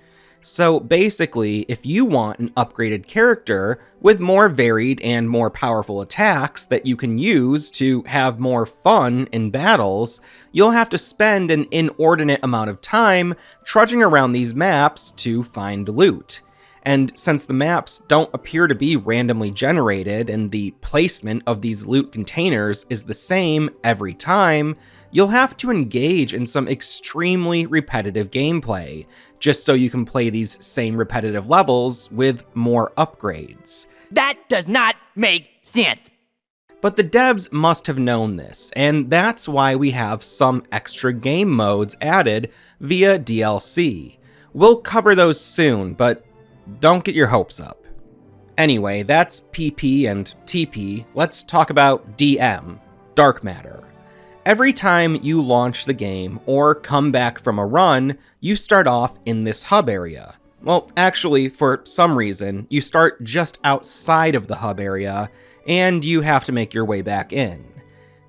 Speaker 1: So basically, if you want an upgraded character with more varied and more powerful attacks that you can use to have more fun in battles, you'll have to spend an inordinate amount of time trudging around these maps to find loot. And since the maps don't appear to be randomly generated and the placement of these loot containers is the same every time, you'll have to engage in some extremely repetitive gameplay, just so you can play these same repetitive levels with more upgrades.
Speaker 7: That does not make sense.
Speaker 1: But the devs must have known this, and that's why we have some extra game modes added via DLC. We'll cover those soon, but don't get your hopes up. Anyway, that's PP and TP. Let's talk about DM, dark matter. Every time you launch the game or come back from a run, you start off in this hub area. Well, actually, for some reason, you start just outside of the hub area, and you have to make your way back in.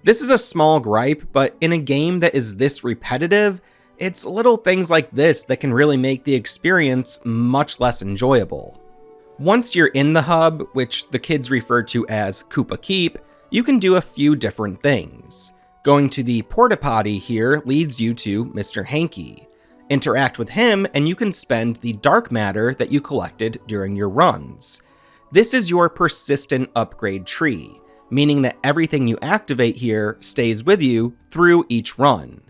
Speaker 1: This is a small gripe, but in a game that is this repetitive, it's little things like this that can really make the experience much less enjoyable. Once you're in the hub, which the kids refer to as Koopa Keep, you can do a few different things. Going to the porta potty here leads you to Mr. Hanky. Interact with him and you can spend the dark matter that you collected during your runs. This is your persistent upgrade tree, meaning that everything you activate here stays with you through each run.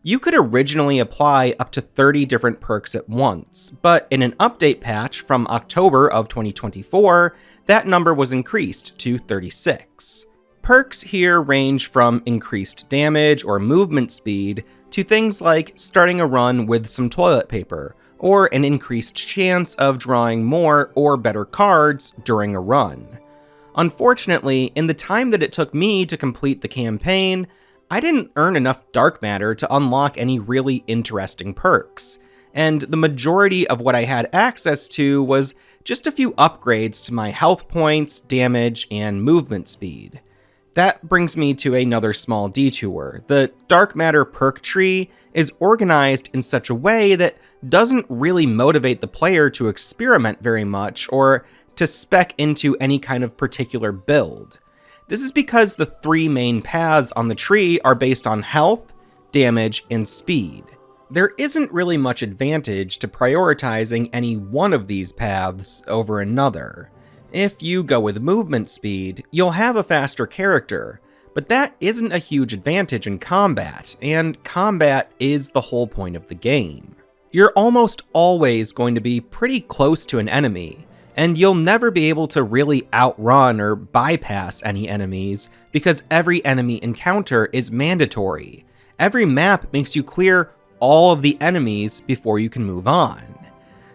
Speaker 1: You could originally apply up to 30 different perks at once, but in an update patch from October of 2024, that number was increased to 36. perks here range from increased damage or movement speed to things like starting a run with some toilet paper, or an increased chance of drawing more or better cards during a run. Unfortunately, in the time that it took me to complete the campaign, I didn't earn enough dark matter to unlock any really interesting perks, and the majority of what I had access to was just a few upgrades to my health points, damage, and movement speed. That brings me to another small detour. The dark matter perk tree is organized in such a way that doesn't really motivate the player to experiment very much or to spec into any kind of particular build. This is because the 3 main paths on the tree are based on health, damage, and speed. There isn't really much advantage to prioritizing any one of these paths over another. If you go with movement speed, you'll have a faster character, but that isn't a huge advantage in combat, and combat is the whole point of the game. You're almost always going to be pretty close to an enemy, and you'll never be able to really outrun or bypass any enemies because every enemy encounter is mandatory. Every map makes you clear all of the enemies before you can move on.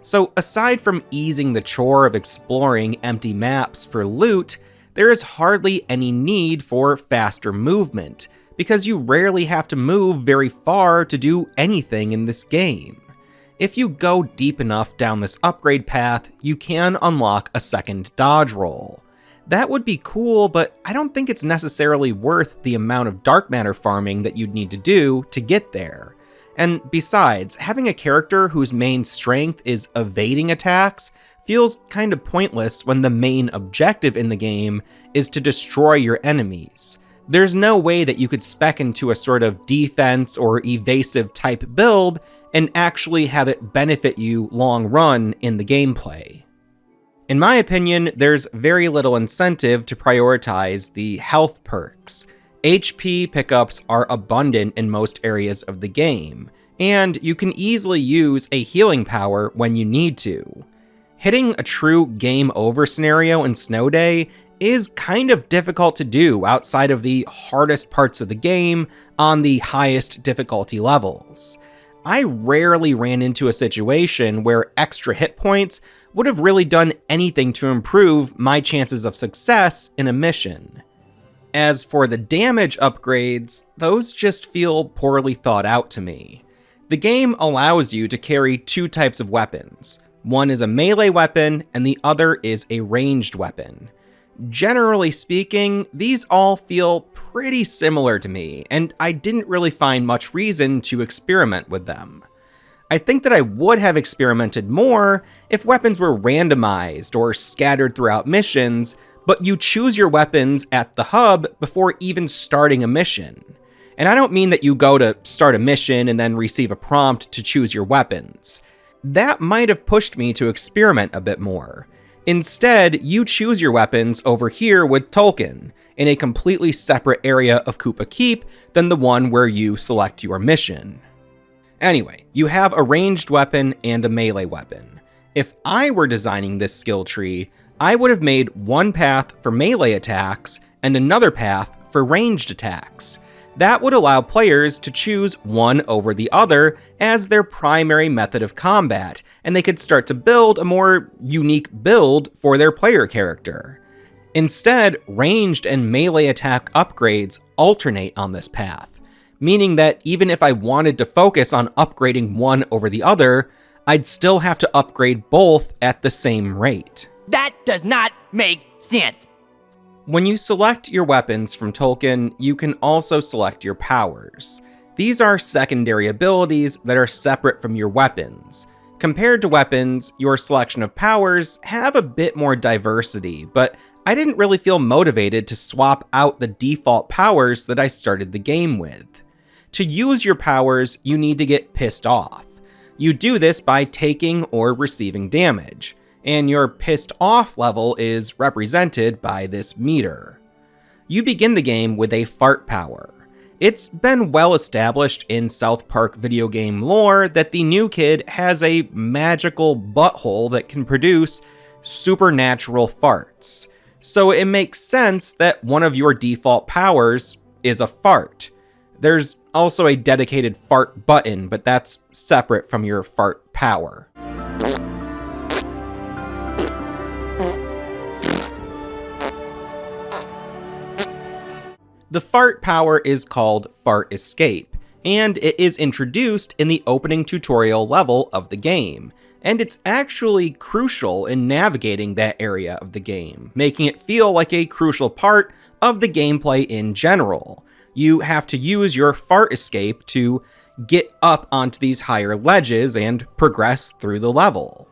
Speaker 1: So aside from easing the chore of exploring empty maps for loot, there is hardly any need for faster movement, because you rarely have to move very far to do anything in this game. If you go deep enough down this upgrade path, you can unlock a second dodge roll. That would be cool, but I don't think it's necessarily worth the amount of dark matter farming that you'd need to do to get there. And besides, having a character whose main strength is evading attacks feels kind of pointless when the main objective in the game is to destroy your enemies. There's no way that you could spec into a sort of defense or evasive type build and actually have it benefit you long run in the gameplay. In my opinion, there's very little incentive to prioritize the health perks. HP pickups are abundant in most areas of the game, and you can easily use a healing power when you need to. Hitting a true game over scenario in Snow Day is kind of difficult to do outside of the hardest parts of the game on the highest difficulty levels. I rarely ran into a situation where extra hit points would have really done anything to improve my chances of success in a mission. As for the damage upgrades, those just feel poorly thought out to me. The game allows you to carry 2 types of weapons. One is a melee weapon, and the other is a ranged weapon. Generally speaking, these all feel pretty similar to me, and I didn't really find much reason to experiment with them. I think that I would have experimented more if weapons were randomized or scattered throughout missions, but you choose your weapons at the hub before even starting a mission. And I don't mean that you go to start a mission and then receive a prompt to choose your weapons. That might have pushed me to experiment a bit more. Instead, you choose your weapons over here with Tolkien, in a completely separate area of Koopa Keep than the one where you select your mission. Anyway, you have a ranged weapon and a melee weapon. If I were designing this skill tree, I would have made one path for melee attacks and another path for ranged attacks. That would allow players to choose one over the other as their primary method of combat, and they could start to build a more unique build for their player character. Instead, ranged and melee attack upgrades alternate on this path, meaning that even if I wanted to focus on upgrading one over the other, I'd still have to upgrade both at the same rate.
Speaker 7: That does not make sense.
Speaker 1: When you select your weapons from Tolkien, you can also select your powers. These are secondary abilities that are separate from your weapons. Compared to weapons, your selection of powers have a bit more diversity, but I didn't really feel motivated to swap out the default powers that I started the game with. To use your powers, you need to get pissed off. You do this by taking or receiving damage, and your pissed off level is represented by this meter. You begin the game with a fart power. It's been well established in South Park video game lore that the new kid has a magical butthole that can produce supernatural farts. So it makes sense that one of your default powers is a fart. There's also a dedicated fart button, but that's separate from your fart power. The fart power is called Fart Escape, and it is introduced in the opening tutorial level of the game, and it's actually crucial in navigating that area of the game, making it feel like a crucial part of the gameplay in general. You have to use your fart escape to get up onto these higher ledges and progress through the level.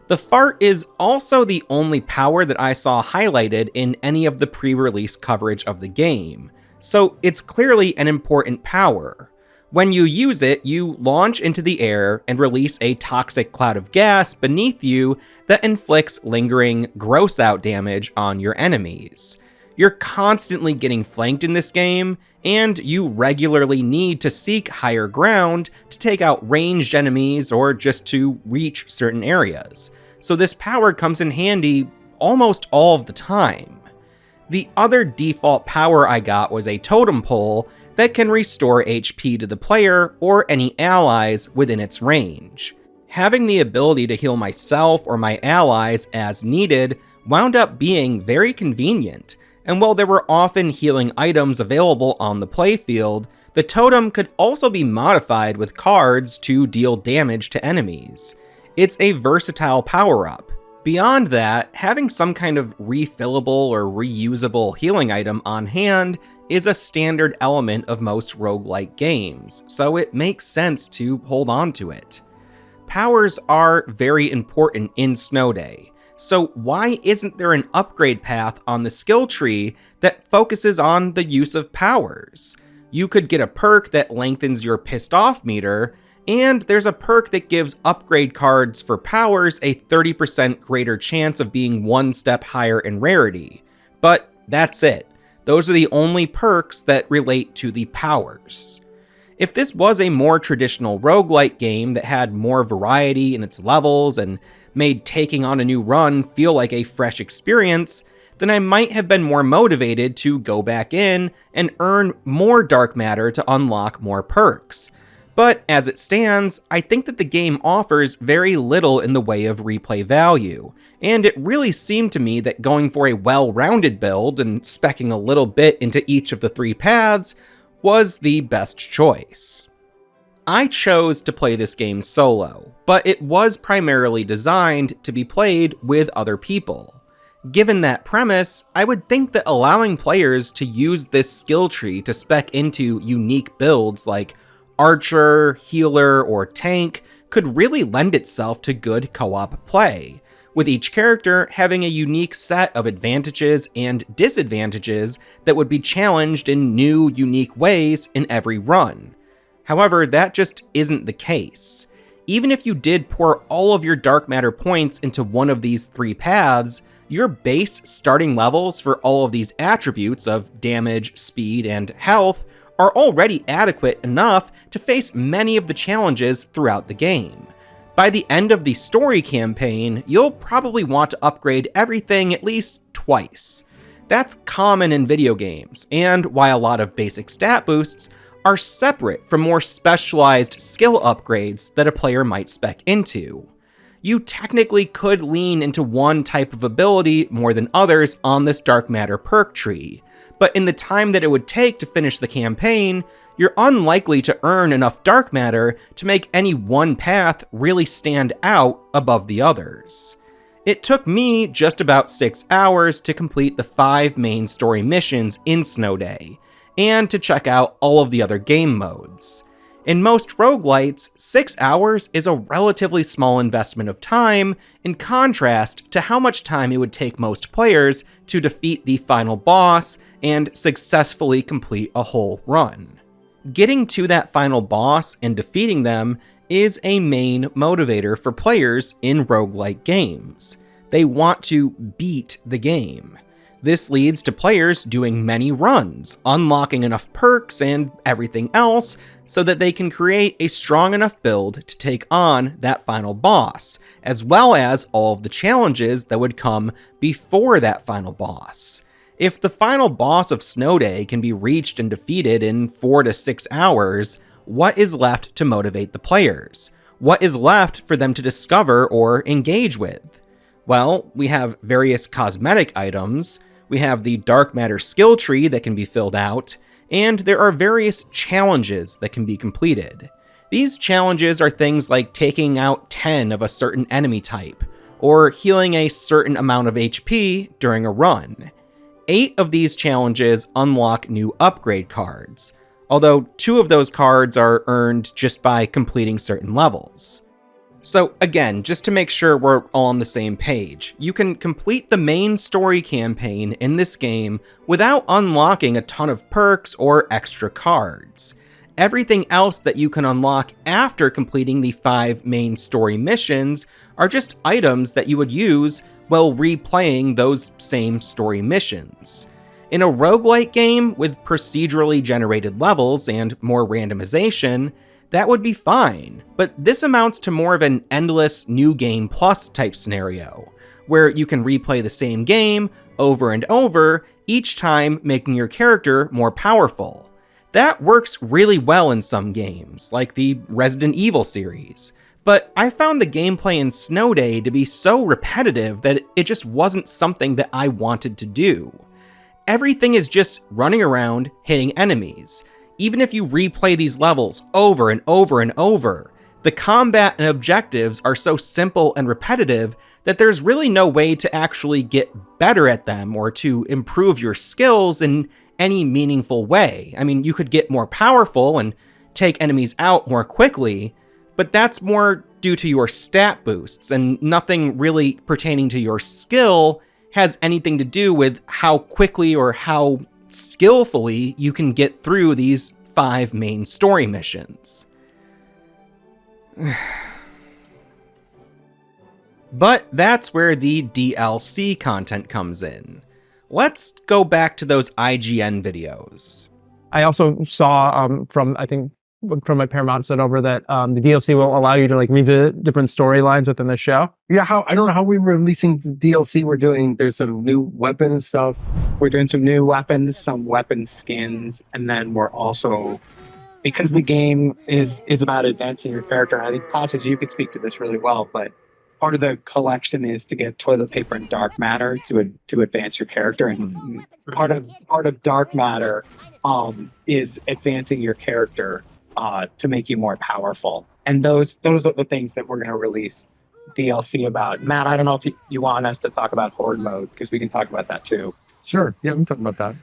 Speaker 1: The fart is also the only power that I saw highlighted in any of the pre-release coverage of the game, so it's clearly an important power. When you use it, you launch into the air and release a toxic cloud of gas beneath you that inflicts lingering, gross-out damage on your enemies. You're constantly getting flanked in this game, and you regularly need to seek higher ground to take out ranged enemies or just to reach certain areas. So this power comes in handy almost all of the time. The other default power I got was a totem pole that can restore HP to the player or any allies within its range. Having the ability to heal myself or my allies as needed wound up being very convenient, and while there were often healing items available on the playfield, the totem could also be modified with cards to deal damage to enemies. It's a versatile power-up. Beyond that, having some kind of refillable or reusable healing item on hand is a standard element of most roguelike games, so it makes sense to hold on to it. Powers are very important in Snow Day, so why isn't there an upgrade path on the skill tree that focuses on the use of powers? You could get a perk that lengthens your pissed off meter, and there's a perk that gives upgrade cards for powers a 30% greater chance of being one step higher in rarity. But that's it. Those are the only perks that relate to the powers. If this was a more traditional roguelite game that had more variety in its levels and made taking on a new run feel like a fresh experience, then I might have been more motivated to go back in and earn more dark matter to unlock more perks. But as it stands, I think that the game offers very little in the way of replay value, and it really seemed to me that going for a well-rounded build and speccing a little bit into each of the three paths was the best choice. I chose to play this game solo, but it was primarily designed to be played with other people. Given that premise, I would think that allowing players to use this skill tree to spec into unique builds like Archer, Healer, or Tank could really lend itself to good co-op play, with each character having a unique set of advantages and disadvantages that would be challenged in new, unique ways in every run. However, that just isn't the case. Even if you did pour all of your dark matter points into one of these three paths, your base starting levels for all of these attributes of damage, speed, and health are already adequate enough to face many of the challenges throughout the game. By the end of the story campaign, you'll probably want to upgrade everything at least twice. That's common in video games, and why a lot of basic stat boosts are separate from more specialized skill upgrades that a player might spec into. You technically could lean into one type of ability more than others on this dark matter perk tree, but in the time that it would take to finish the campaign, you're unlikely to earn enough dark matter to make any one path really stand out above the others. It took me just about 6 hours to complete the 5 main story missions in Snow Day, and to check out all of the other game modes. In most roguelites, 6 hours is a relatively small investment of time, in contrast to how much time it would take most players to defeat the final boss and successfully complete a whole run. Getting to that final boss and defeating them is a main motivator for players in roguelike games. They want to beat the game. This leads to players doing many runs, unlocking enough perks and everything else so that they can create a strong enough build to take on that final boss, as well as all of the challenges that would come before that final boss. If the final boss of Snow Day can be reached and defeated in 4 to 6 hours, what is left to motivate the players? What is left for them to discover or engage with? Well, we have various cosmetic items, we have the dark matter skill tree that can be filled out, and there are various challenges that can be completed. These challenges are things like taking out 10 of a certain enemy type, or healing a certain amount of HP during a run. 8 of these challenges unlock new upgrade cards, although 2 of those cards are earned just by completing certain levels. So again, just to make sure we're all on the same page, you can complete the main story campaign in this game without unlocking a ton of perks or extra cards. Everything else that you can unlock after completing the 5 main story missions are just items that you would use while replaying those same story missions. In a roguelite game with procedurally generated levels and more randomization, that would be fine, but this amounts to more of an endless new game plus type scenario, where you can replay the same game over and over, each time making your character more powerful. That works really well in some games, like the Resident Evil series, but I found the gameplay in Snow Day to be so repetitive that it just wasn't something that I wanted to do. Everything is just running around, hitting enemies. Even if you replay these levels over and over and over, the combat and objectives are so simple and repetitive that there's really no way to actually get better at them or to improve your skills in any meaningful way. I mean, you could get more powerful and take enemies out more quickly, but that's more due to your stat boosts, and nothing really pertaining to your skill has anything to do with how quickly or how skillfully you can get through these 5 main story missions. But that's where the DLC content comes in. Let's go back to those IGN videos.
Speaker 3: I also saw from my Paramount sent over that the DLC will allow you to like revisit different storylines within the show.
Speaker 4: Yeah, I don't know how we're releasing the DLC. There's some new weapon stuff.
Speaker 6: We're doing some new weapons, some weapon skins, and then we're also, because the game is about advancing your character, and I think Pontus, you could speak to this really well, but part of the collection is to get toilet paper and dark matter to advance your character, and part of dark matter is advancing your character to make you more powerful. And those are the things that we're going to release DLC about. Matt, I don't know if you want us to talk about Horde mode, because we can talk about that too.
Speaker 4: Sure. Yeah, I'm talking about that.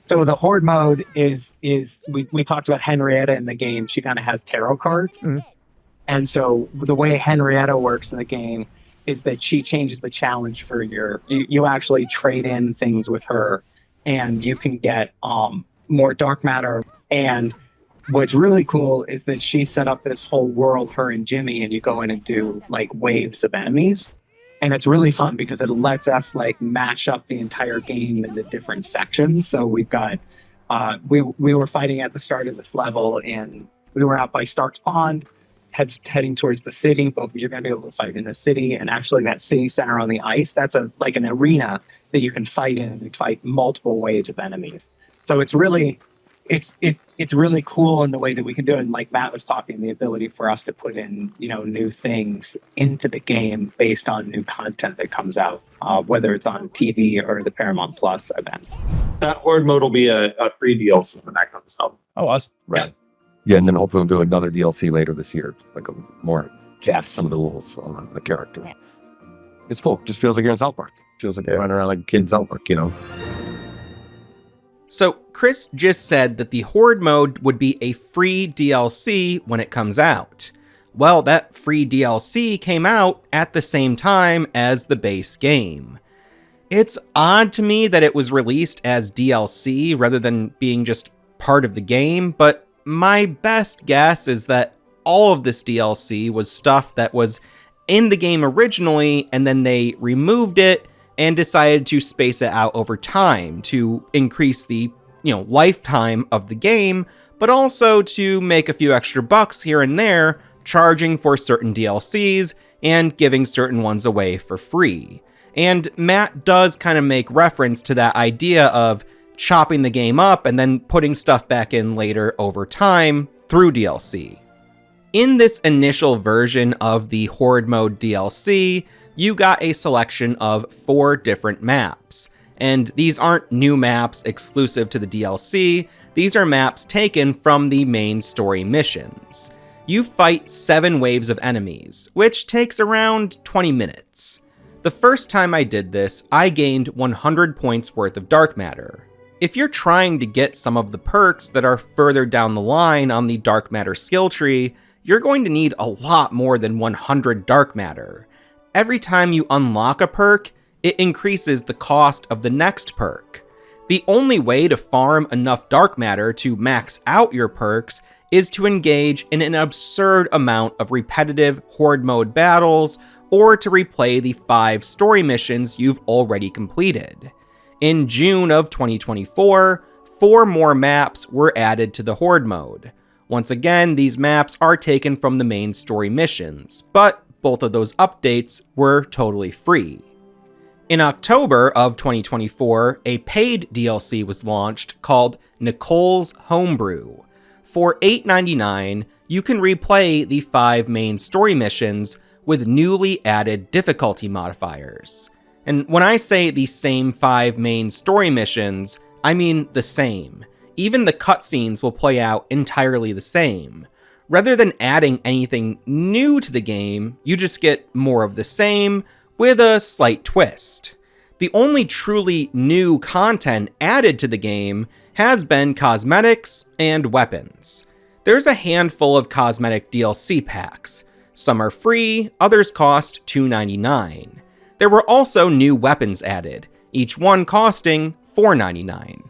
Speaker 6: So the Horde mode is we talked about Henrietta in the game. She kind of has tarot cards. Mm-hmm. And so the way Henrietta works in the game is that she changes the challenge for you actually trade in things with her, and you can get more dark matter. And what's really cool is that she set up this whole world, her and Jimmy, and you go in and do like waves of enemies. And it's really fun because it lets us like mash up the entire game into different sections. So we've got, we were fighting at the start of this level, and we were out by Stark's Pond, heading towards the city, but you're going to be able to fight in the city. And actually that city center on the ice, that's like an arena that you can fight in and fight multiple waves of enemies. So it's really, it's really cool in the way that we can do it. And like Matt was talking, the ability for us to put in, new things into the game based on new content that comes out, whether it's on TV or the Paramount Plus events.
Speaker 5: That Horde mode will be a free DLC when that comes out.
Speaker 3: Oh, us.
Speaker 5: Right.
Speaker 4: Yeah, and then hopefully we'll do another DLC later this year, like a more some of the rules on the character.
Speaker 8: Yeah.
Speaker 4: It's cool. Just feels like you're in South Park. Feels like you're running around like a kid in South Park,
Speaker 1: So Chris just said that the Horde mode would be a free DLC when it comes out. Well, that free DLC came out at the same time as the base game. It's odd to me that it was released as DLC rather than being just part of the game, but my best guess is that all of this DLC was stuff that was in the game originally, and then they removed it and decided to space it out over time to increase the, lifetime of the game, but also to make a few extra bucks here and there, charging for certain DLCs and giving certain ones away for free. And Matt does kind of make reference to that idea of chopping the game up and then putting stuff back in later over time through DLC. In this initial version of the Horde Mode DLC, you got a selection of 4 different maps. And these aren't new maps exclusive to the DLC, these are maps taken from the main story missions. You fight 7 waves of enemies, which takes around 20 minutes. The first time I did this, I gained 100 points worth of dark matter. If you're trying to get some of the perks that are further down the line on the dark matter skill tree, you're going to need a lot more than 100 dark matter. Every time you unlock a perk, it increases the cost of the next perk. The only way to farm enough dark matter to max out your perks is to engage in an absurd amount of repetitive Horde Mode battles, or to replay the 5 story missions you've already completed. In June of 2024, 4 more maps were added to the Horde Mode. Once again, these maps are taken from the main story missions, but both of those updates were totally free. In October of 2024, a paid DLC was launched called Nicole's Homebrew. For $8.99, you can replay the 5 main story missions with newly added difficulty modifiers. And when I say the same 5 main story missions, I mean the same. Even the cutscenes will play out entirely the same. Rather than adding anything new to the game, you just get more of the same with a slight twist. The only truly new content added to the game has been cosmetics and weapons. There's a handful of cosmetic DLC packs. Some are free, others cost $2.99. There were also new weapons added, each one costing $4.99.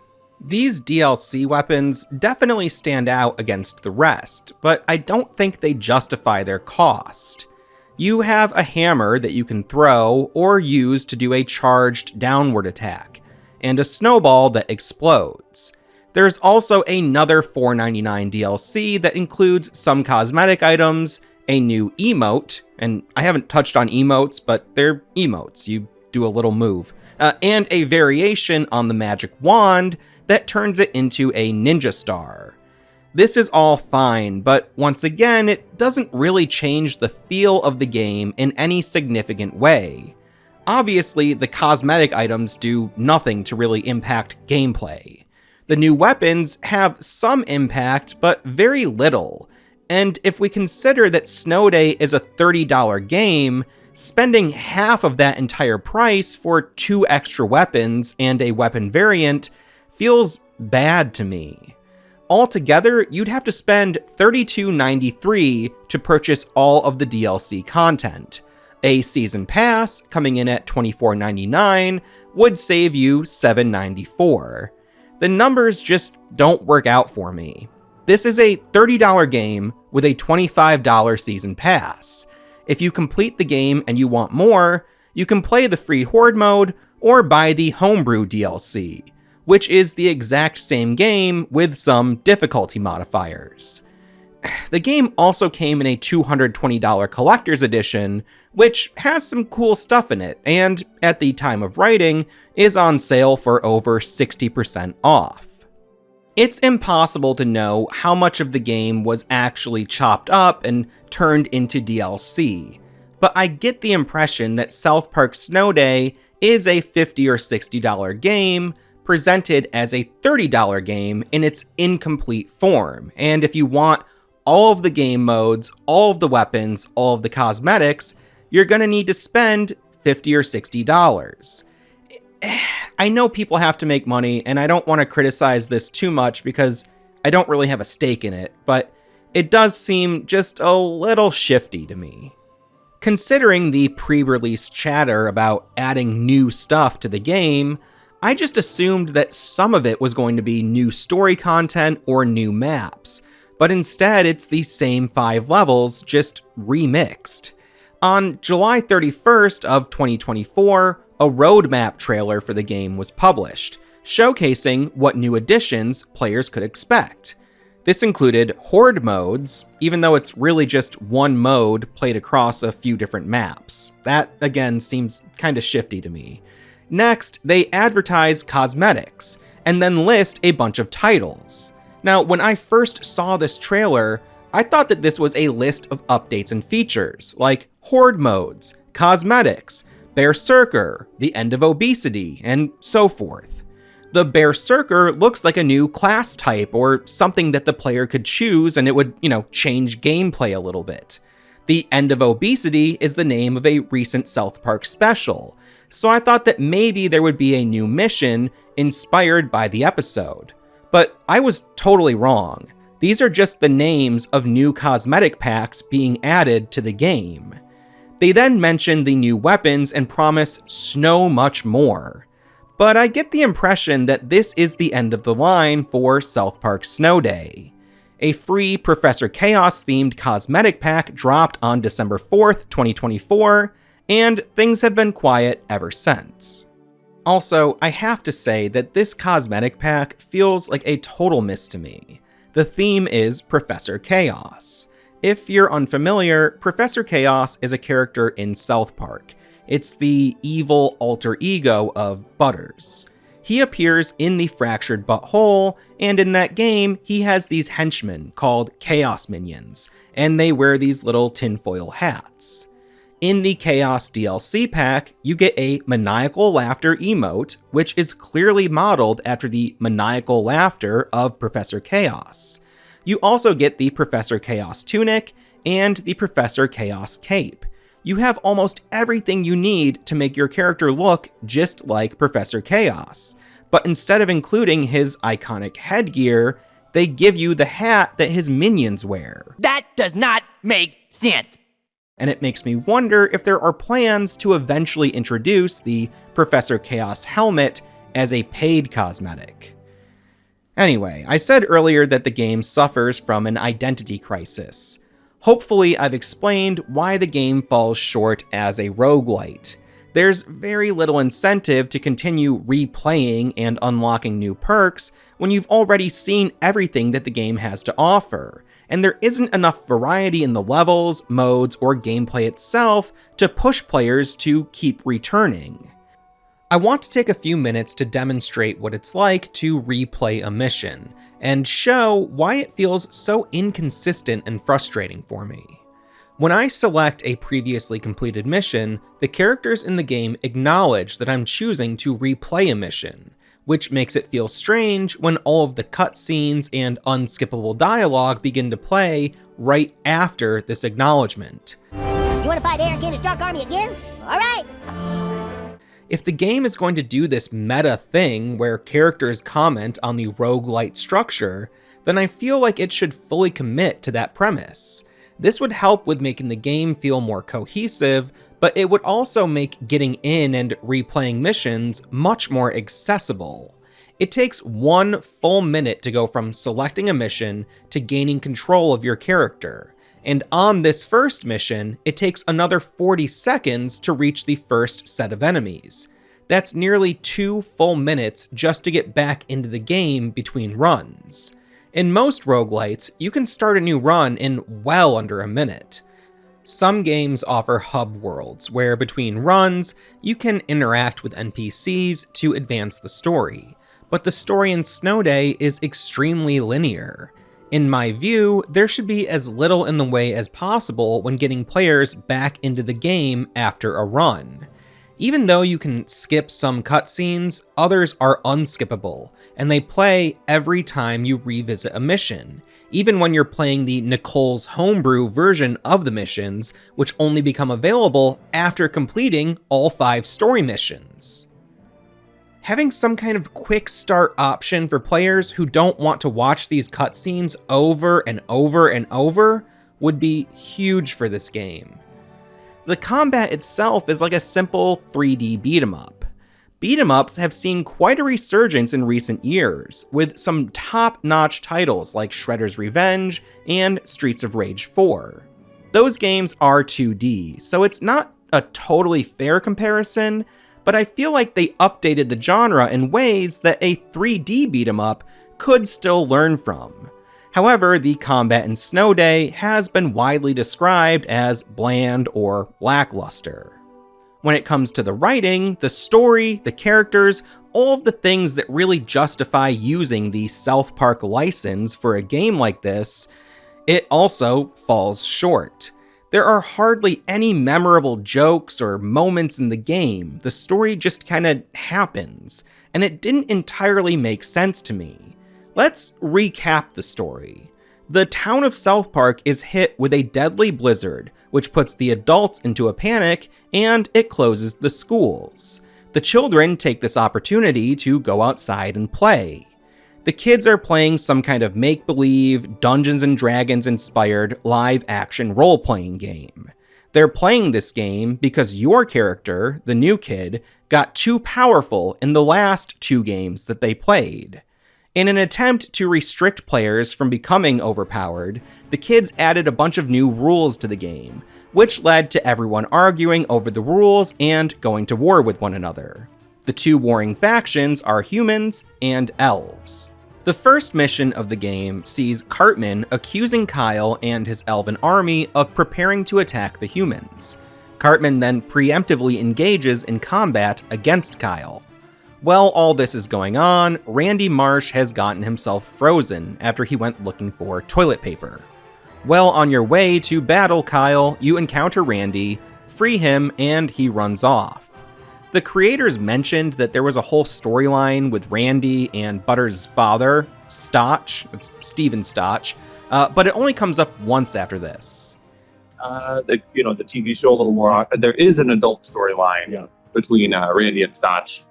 Speaker 1: These DLC weapons definitely stand out against the rest, but I don't think they justify their cost. You have a hammer that you can throw or use to do a charged downward attack, and a snowball that explodes. There's also another $4.99 DLC that includes some cosmetic items, a new emote, and I haven't touched on emotes, but they're emotes, you do a little move, and a variation on the magic wand that turns it into a ninja star. This is all fine, but once again, it doesn't really change the feel of the game in any significant way. Obviously, the cosmetic items do nothing to really impact gameplay. The new weapons have some impact, but very little. And if we consider that Snow Day is a $30 game, spending half of that entire price for 2 extra weapons and a weapon variant feels bad to me. Altogether, you'd have to spend $32.93 to purchase all of the DLC content. A season pass, coming in at $24.99, would save you $7.94. The numbers just don't work out for me. This is a $30 game with a $25 season pass. If you complete the game and you want more, you can play the free Horde mode or buy the Homebrew DLC, which is the exact same game with some difficulty modifiers. The game also came in a $220 collector's edition, which has some cool stuff in it, and at the time of writing, is on sale for over 60% off. It's impossible to know how much of the game was actually chopped up and turned into DLC, but I get the impression that South Park Snow Day is a $50 or $60 game, presented as a $30 game in its incomplete form, and if you want all of the game modes, all of the weapons, all of the cosmetics, you're gonna need to spend $50 or $60. I know people have to make money, and I don't want to criticize this too much because I don't really have a stake in it, but it does seem just a little shifty to me. Considering the pre-release chatter about adding new stuff to the game, I just assumed that some of it was going to be new story content or new maps, but instead it's the same 5 levels, just remixed. On July 31st of 2024, a roadmap trailer for the game was published, showcasing what new additions players could expect. This included horde modes, even though it's really just one mode played across a few different maps. That, again, seems kinda shifty to me. Next, they advertise cosmetics, and then list a bunch of titles. Now, when I first saw this trailer, I thought that this was a list of updates and features, like horde modes, cosmetics, Berserker, the end of obesity, and so forth. The Berserker looks like a new class type or something that the player could choose and it would, change gameplay a little bit. The end of obesity is the name of a recent South Park special, so I thought that maybe there would be a new mission inspired by the episode. But I was totally wrong. These are just the names of new cosmetic packs being added to the game. They then mention the new weapons and promise so much more. But I get the impression that this is the end of the line for South Park Snow Day. A free Professor Chaos themed cosmetic pack dropped on December 4th, 2024, and things have been quiet ever since. Also, I have to say that this cosmetic pack feels like a total miss to me. The theme is Professor Chaos. If you're unfamiliar, Professor Chaos is a character in South Park. It's the evil alter ego of Butters. He appears in the Fractured But Whole, and in that game, he has these henchmen called Chaos Minions, and they wear these little tinfoil hats. In the Chaos DLC pack, you get a maniacal laughter emote, which is clearly modeled after the maniacal laughter of Professor Chaos. You also get the Professor Chaos tunic and the Professor Chaos cape. You have almost everything you need to make your character look just like Professor Chaos. But instead of including his iconic headgear, they give you the hat that his minions wear.
Speaker 7: That does not make sense.
Speaker 1: And it makes me wonder if there are plans to eventually introduce the Professor Chaos helmet as a paid cosmetic. Anyway, I said earlier that the game suffers from an identity crisis. Hopefully, I've explained why the game falls short as a roguelite. There's very little incentive to continue replaying and unlocking new perks when you've already seen everything that the game has to offer, and there isn't enough variety in the levels, modes, or gameplay itself to push players to keep returning. I want to take a few minutes to demonstrate what it's like to replay a mission, and show why it feels so inconsistent and frustrating for me. When I select a previously completed mission, the characters in the game acknowledge that I'm choosing to replay a mission, which makes it feel strange when all of the cutscenes and unskippable dialogue begin to play right after this acknowledgement.
Speaker 8: You want to fight Eric and his Dark Army again? All right!
Speaker 1: If the game is going to do this meta thing where characters comment on the roguelite structure, then I feel like it should fully commit to that premise. This would help with making the game feel more cohesive, but it would also make getting in and replaying missions much more accessible. It takes 1 full minute to go from selecting a mission to gaining control of your character. And on this first mission, it takes another 40 seconds to reach the first set of enemies. That's nearly 2 full minutes just to get back into the game between runs. In most roguelites, you can start a new run in well under a minute. Some games offer hub worlds, where between runs, you can interact with NPCs to advance the story. But the story in Snow Day is extremely linear. In my view, there should be as little in the way as possible when getting players back into the game after a run. Even though you can skip some cutscenes, others are unskippable, and they play every time you revisit a mission, even when you're playing the Nicole's Homebrew version of the missions, which only become available after completing all 5 story missions. Having some kind of quick start option for players who don't want to watch these cutscenes over and over and over would be huge for this game. The combat itself is like a simple 3D beat-em-up. Beat-em-ups have seen quite a resurgence in recent years, with some top-notch titles like Shredder's Revenge and Streets of Rage 4. Those games are 2D, so it's not a totally fair comparison, but I feel like they updated the genre in ways that a 3D beat 'em up could still learn from. However, the combat in Snow Day has been widely described as bland or lackluster. When it comes to the writing, the story, the characters, all of the things that really justify using the South Park license for a game like this, it also falls short. There are hardly any memorable jokes or moments in the game. The story just kinda happens, and it didn't entirely make sense to me. Let's recap the story. The town of South Park is hit with a deadly blizzard, which puts the adults into a panic, and it closes the schools. The children take this opportunity to go outside and play. The kids are playing some kind of make-believe, Dungeons & Dragons-inspired live-action role-playing game. They're playing this game because your character, the new kid, got too powerful in the last 2 games that they played. In an attempt to restrict players from becoming overpowered, the kids added a bunch of new rules to the game, which led to everyone arguing over the rules and going to war with one another. The 2 warring factions are humans and elves. The first mission of the game sees Cartman accusing Kyle and his elven army of preparing to attack the humans. Cartman then preemptively engages in combat against Kyle. While all this is going on, Randy Marsh has gotten himself frozen after he went looking for toilet paper. Well on your way to battle Kyle, you encounter Randy, free him, and he runs off. The creators mentioned that there was a whole storyline with Randy and Butters' father, Stotch, that's Steven Stotch, but it only comes up once after this.
Speaker 5: The TV show a little more. There is an adult storyline between Randy and Stotch.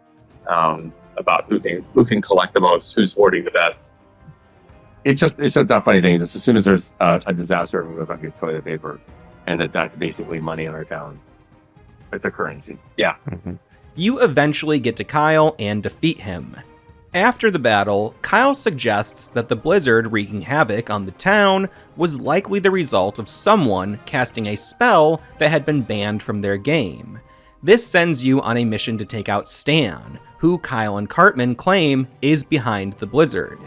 Speaker 5: About who can collect the most, who's hoarding the best. It's just that funny thing. Just as soon as there's a disaster, everyone gets toilet paper, and that's basically money in our town. It's a currency. Yeah.
Speaker 1: Mm-hmm. You eventually get to Kyle and defeat him. After the battle, Kyle suggests that the blizzard wreaking havoc on the town was likely the result of someone casting a spell that had been banned from their game. This sends you on a mission to take out Stan, who Kyle and Cartman claim is behind the blizzard.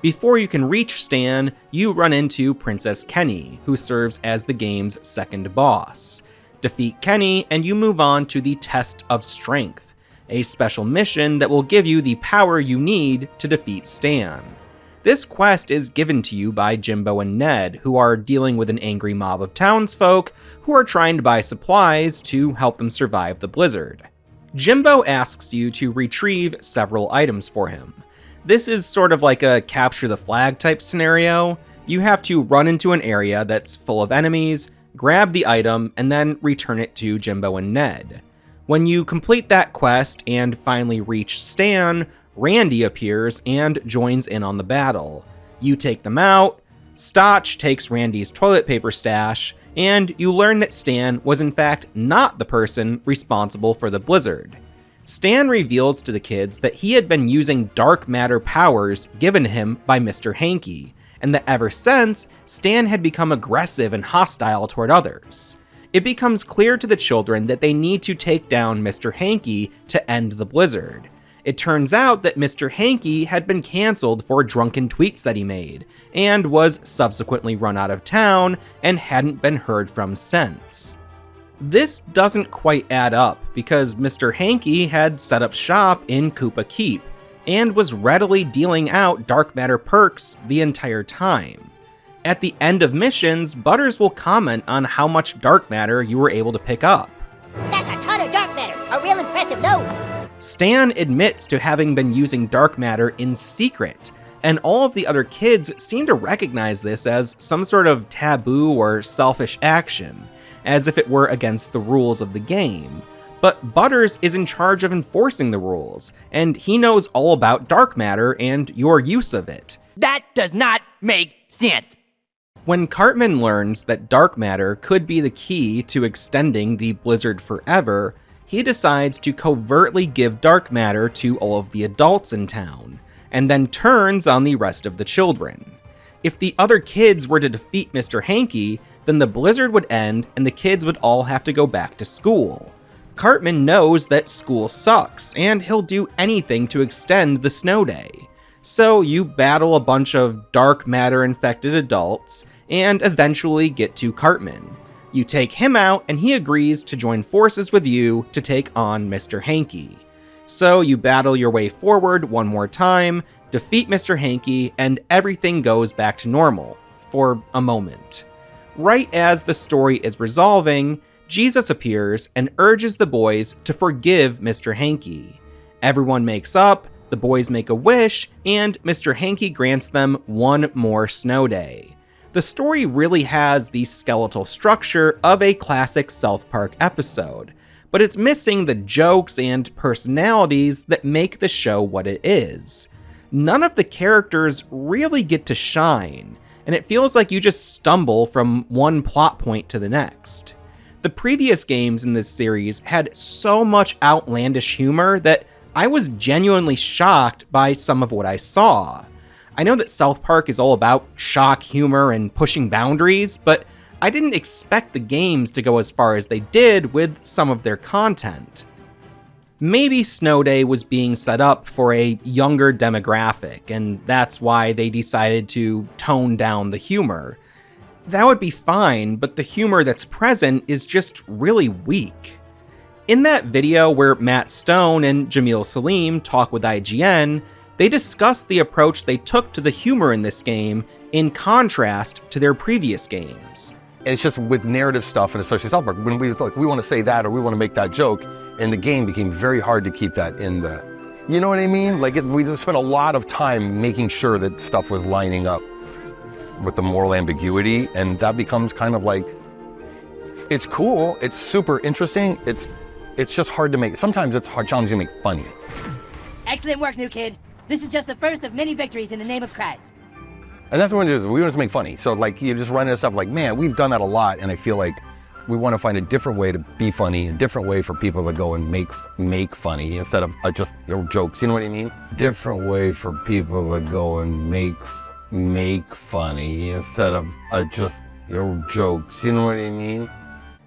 Speaker 1: Before you can reach Stan, you run into Princess Kenny, who serves as the game's second boss. Defeat Kenny, and you move on to the Test of Strength, a special mission that will give you the power you need to defeat Stan. This quest is given to you by Jimbo and Ned, who are dealing with an angry mob of townsfolk who are trying to buy supplies to help them survive the blizzard. Jimbo asks you to retrieve several items for him. This is sort of like a capture the flag type scenario. You have to run into an area that's full of enemies, grab the item, and then return it to Jimbo and Ned. When you complete that quest and finally reach Stan, Randy appears and joins in on the battle. You take them out, Stotch takes Randy's toilet paper stash, and you learn that Stan was in fact not the person responsible for the blizzard. Stan reveals to the kids that he had been using dark matter powers given him by Mr. Hanky, and that ever since, Stan had become aggressive and hostile toward others. It becomes clear to the children that they need to take down Mr. Hanky to end the blizzard. It turns out that Mr. Hanky had been canceled for drunken tweets that he made, and was subsequently run out of town and hadn't been heard from since. This doesn't quite add up, because Mr. Hanky had set up shop in Koopa Keep, and was readily dealing out dark matter perks the entire time. At the end of missions, Butters will comment on how much dark matter you were able to pick up.
Speaker 8: That's a ton of dark matter, a real impressive load.
Speaker 1: Stan admits to having been using dark matter in secret, and all of the other kids seem to recognize this as some sort of taboo or selfish action, as if it were against the rules of the game. But Butters is in charge of enforcing the rules, and he knows all about dark matter and your use of it.
Speaker 7: That does not make sense.
Speaker 1: When Cartman learns that dark matter could be the key to extending the blizzard forever, he decides to covertly give dark matter to all of the adults in town, and then turns on the rest of the children. If the other kids were to defeat Mr. Hanky, then the blizzard would end and the kids would all have to go back to school. Cartman knows that school sucks, and he'll do anything to extend the snow day. So you battle a bunch of dark matter-infected adults, and eventually get to Cartman. You take him out, and he agrees to join forces with you to take on Mr. Hanky. So you battle your way forward one more time, defeat Mr. Hanky, and everything goes back to normal, for a moment. Right as the story is resolving, Jesus appears and urges the boys to forgive Mr. Hanky. Everyone makes up, the boys make a wish, and Mr. Hanky grants them one more snow day. The story really has the skeletal structure of a classic South Park episode, but it's missing the jokes and personalities that make the show what it is. None of the characters really get to shine, and it feels like you just stumble from one plot point to the next. The previous games in this series had so much outlandish humor that I was genuinely shocked by some of what I saw. I know that South Park is all about shock humor and pushing boundaries, but I didn't expect the games to go as far as they did with some of their content. Maybe Snow Day was being set up for a younger demographic, and that's why they decided to tone down the humor. That would be fine, but the humor that's present is just really weak. In that video where Matt Stone and Jamil Salim talk with IGN, they discuss the approach they took to the humor in this game in contrast to their previous games.
Speaker 4: It's just with narrative stuff, and especially South Park, when we want to say that or we want to make that joke, and the game became very hard to keep that in the, you know what I mean? We spent a lot of time making sure that stuff was lining up with the moral ambiguity, and that becomes kind of like, it's cool, it's super interesting, it's just hard to make, sometimes it's hard, challenging to make funny.
Speaker 8: Excellent work, new kid. This is just the first of many victories in the name of Christ.
Speaker 4: And that's what it is, we want to make funny. So like, you just run into stuff like, man, we've done that a lot, and I feel like we want to find a different way to be funny, a different way for people to go and make funny instead of just jokes, you know what I mean? Different way for people to go and make funny instead of just jokes, you know what I mean?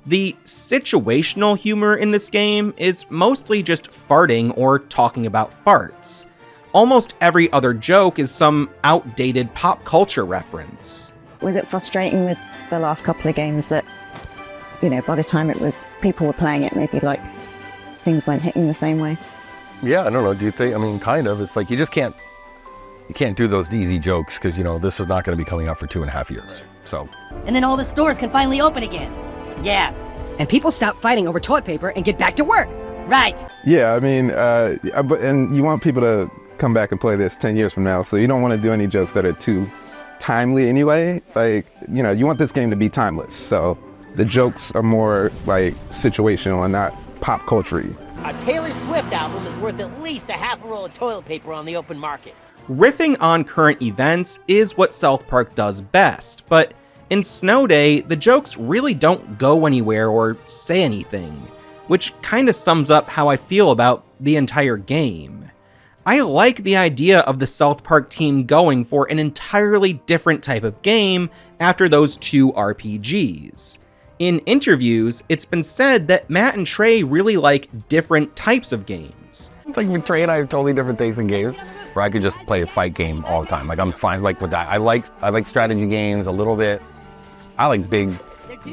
Speaker 1: The situational humor in this game is mostly just farting or talking about farts. Almost every other joke is some outdated pop culture reference.
Speaker 9: Was it frustrating with the last couple of games that, by the time people were playing it, maybe like things weren't hitting the same way?
Speaker 4: Yeah, I don't know, do you think, kind of, it's like you can't do those easy jokes because, this is not going to be coming out for 2.5 years, so.
Speaker 8: And then all the stores can finally open again. Yeah.
Speaker 10: And people stop fighting over toilet paper and get back to work.
Speaker 8: Right.
Speaker 11: Yeah, and you want people to come back and play this 10 years from now, so you don't want to do any jokes that are too timely anyway. You want this game to be timeless, so the jokes are more like situational and not pop culture-y.
Speaker 7: A Taylor Swift album is worth at least a half a roll of toilet paper on the open market.
Speaker 1: Riffing on current events is what South Park does best, but in Snow Day, the jokes really don't go anywhere or say anything, which kinda sums up how I feel about the entire game. I like the idea of the South Park team going for an entirely different type of game after those 2 RPGs. In interviews, it's been said that Matt and Trey really like different types of games.
Speaker 4: Like Trey and I have totally different tastes in games, where I could just play a fight game all the time. I'm fine with that. I like strategy games a little bit. I like big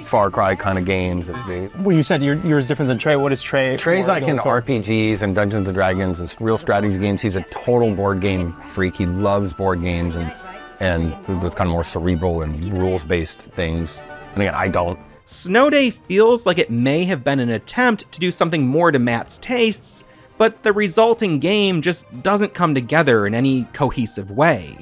Speaker 4: Far Cry kind of games.
Speaker 3: Well, you said yours different than Trey. What is Trey?
Speaker 4: Trey's like into RPGs and Dungeons & Dragons and real strategy games. He's a total board game freak. He loves board games and those kind of more cerebral and rules-based things. And again, I don't.
Speaker 1: Snow Day feels like it may have been an attempt to do something more to Matt's tastes, but the resulting game just doesn't come together in any cohesive way.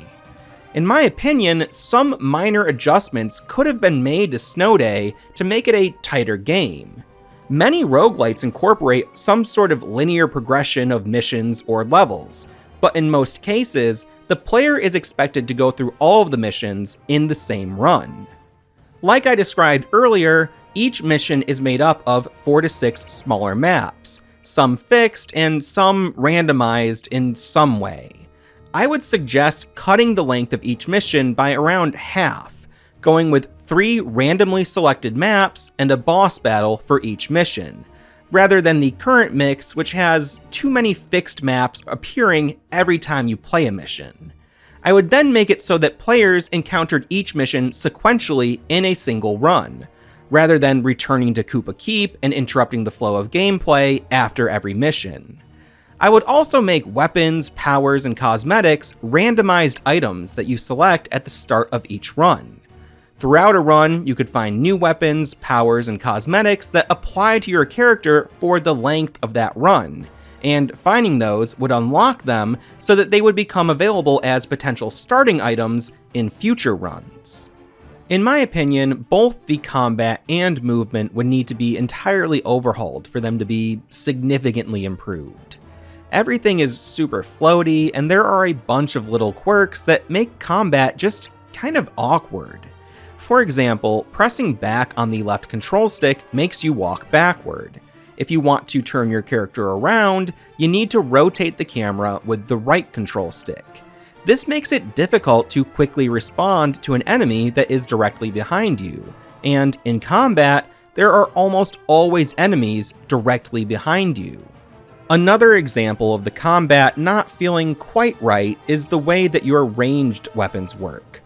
Speaker 1: In my opinion, some minor adjustments could have been made to Snow Day to make it a tighter game. Many roguelites incorporate some sort of linear progression of missions or levels, but in most cases, the player is expected to go through all of the missions in the same run. Like I described earlier, each mission is made up of 4 to 6 smaller maps, some fixed and some randomized in some way. I would suggest cutting the length of each mission by around half, going with 3 randomly selected maps, and a boss battle for each mission, rather than the current mix, which has too many fixed maps appearing every time you play a mission. I would then make it so that players encountered each mission sequentially in a single run, rather than returning to Koopa Keep and interrupting the flow of gameplay after every mission. I would also make weapons, powers, and cosmetics randomized items that you select at the start of each run. Throughout a run, you could find new weapons, powers, and cosmetics that apply to your character for the length of that run, and finding those would unlock them so that they would become available as potential starting items in future runs. In my opinion, both the combat and movement would need to be entirely overhauled for them to be significantly improved. Everything is super floaty, and there are a bunch of little quirks that make combat just kind of awkward. For example, pressing back on the left control stick makes you walk backward. If you want to turn your character around, you need to rotate the camera with the right control stick. This makes it difficult to quickly respond to an enemy that is directly behind you, and in combat, there are almost always enemies directly behind you. Another example of the combat not feeling quite right is the way that your ranged weapons work.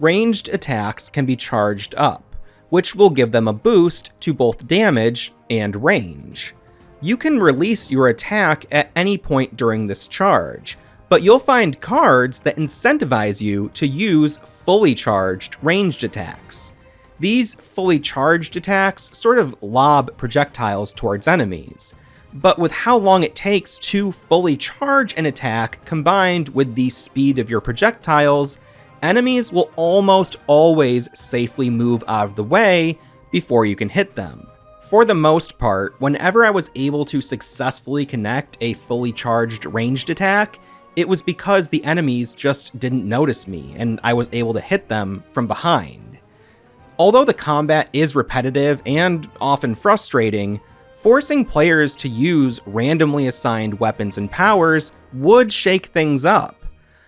Speaker 1: Ranged attacks can be charged up, which will give them a boost to both damage and range. You can release your attack at any point during this charge, but you'll find cards that incentivize you to use fully charged ranged attacks. These fully charged attacks sort of lob projectiles towards enemies, but with how long it takes to fully charge an attack combined with the speed of your projectiles, enemies will almost always safely move out of the way before you can hit them. For the most part, whenever I was able to successfully connect a fully charged ranged attack, it was because the enemies just didn't notice me and I was able to hit them from behind. Although the combat is repetitive and often frustrating, forcing players to use randomly assigned weapons and powers would shake things up.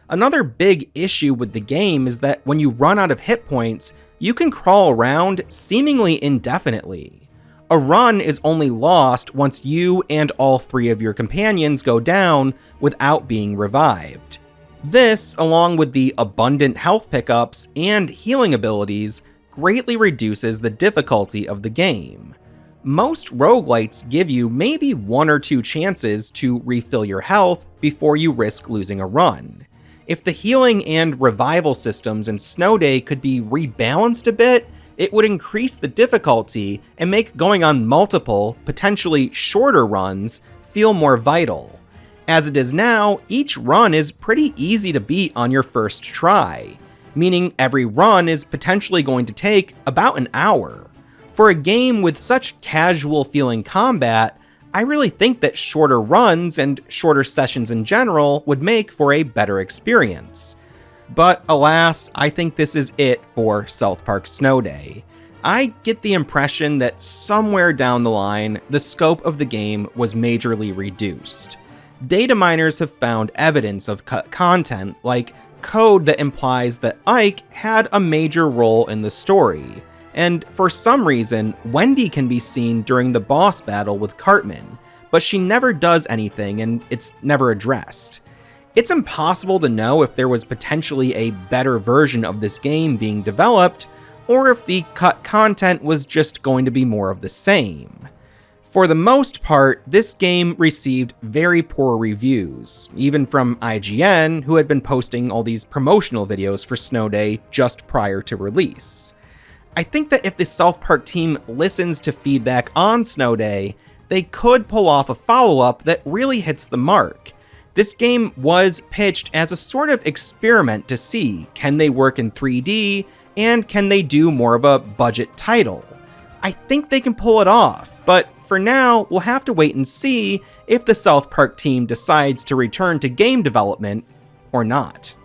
Speaker 1: Another big issue with the game is that when you run out of hit points, you can crawl around seemingly indefinitely. A run is only lost once you and all 3 of your companions go down without being revived. This, along with the abundant health pickups and healing abilities, greatly reduces the difficulty of the game. Most roguelites give you maybe 1 or 2 chances to refill your health before you risk losing a run. If the healing and revival systems in Snow Day could be rebalanced a bit, it would increase the difficulty and make going on multiple, potentially shorter runs feel more vital. As it is now, each run is pretty easy to beat on your first try, meaning every run is potentially going to take about an hour. For a game with such casual feeling combat, I really think that shorter runs and shorter sessions in general would make for a better experience. But alas, I think this is it for South Park Snow Day. I get the impression that somewhere down the line, the scope of the game was majorly reduced. Data miners have found evidence of cut content, like code that implies that Ike had a major role in the story. And for some reason, Wendy can be seen during the boss battle with Cartman, but she never does anything and it's never addressed. It's impossible to know if there was potentially a better version of this game being developed, or if the cut content was just going to be more of the same. For the most part, this game received very poor reviews, even from IGN, who had been posting all these promotional videos for Snow Day just prior to release. I think that if the South Park team listens to feedback on Snow Day, they could pull off a follow-up that really hits the mark. This game was pitched as a sort of experiment to see, can they work in 3D, and can they do more of a budget title? I think they can pull it off, but for now, we'll have to wait and see if the South Park team decides to return to game development or not.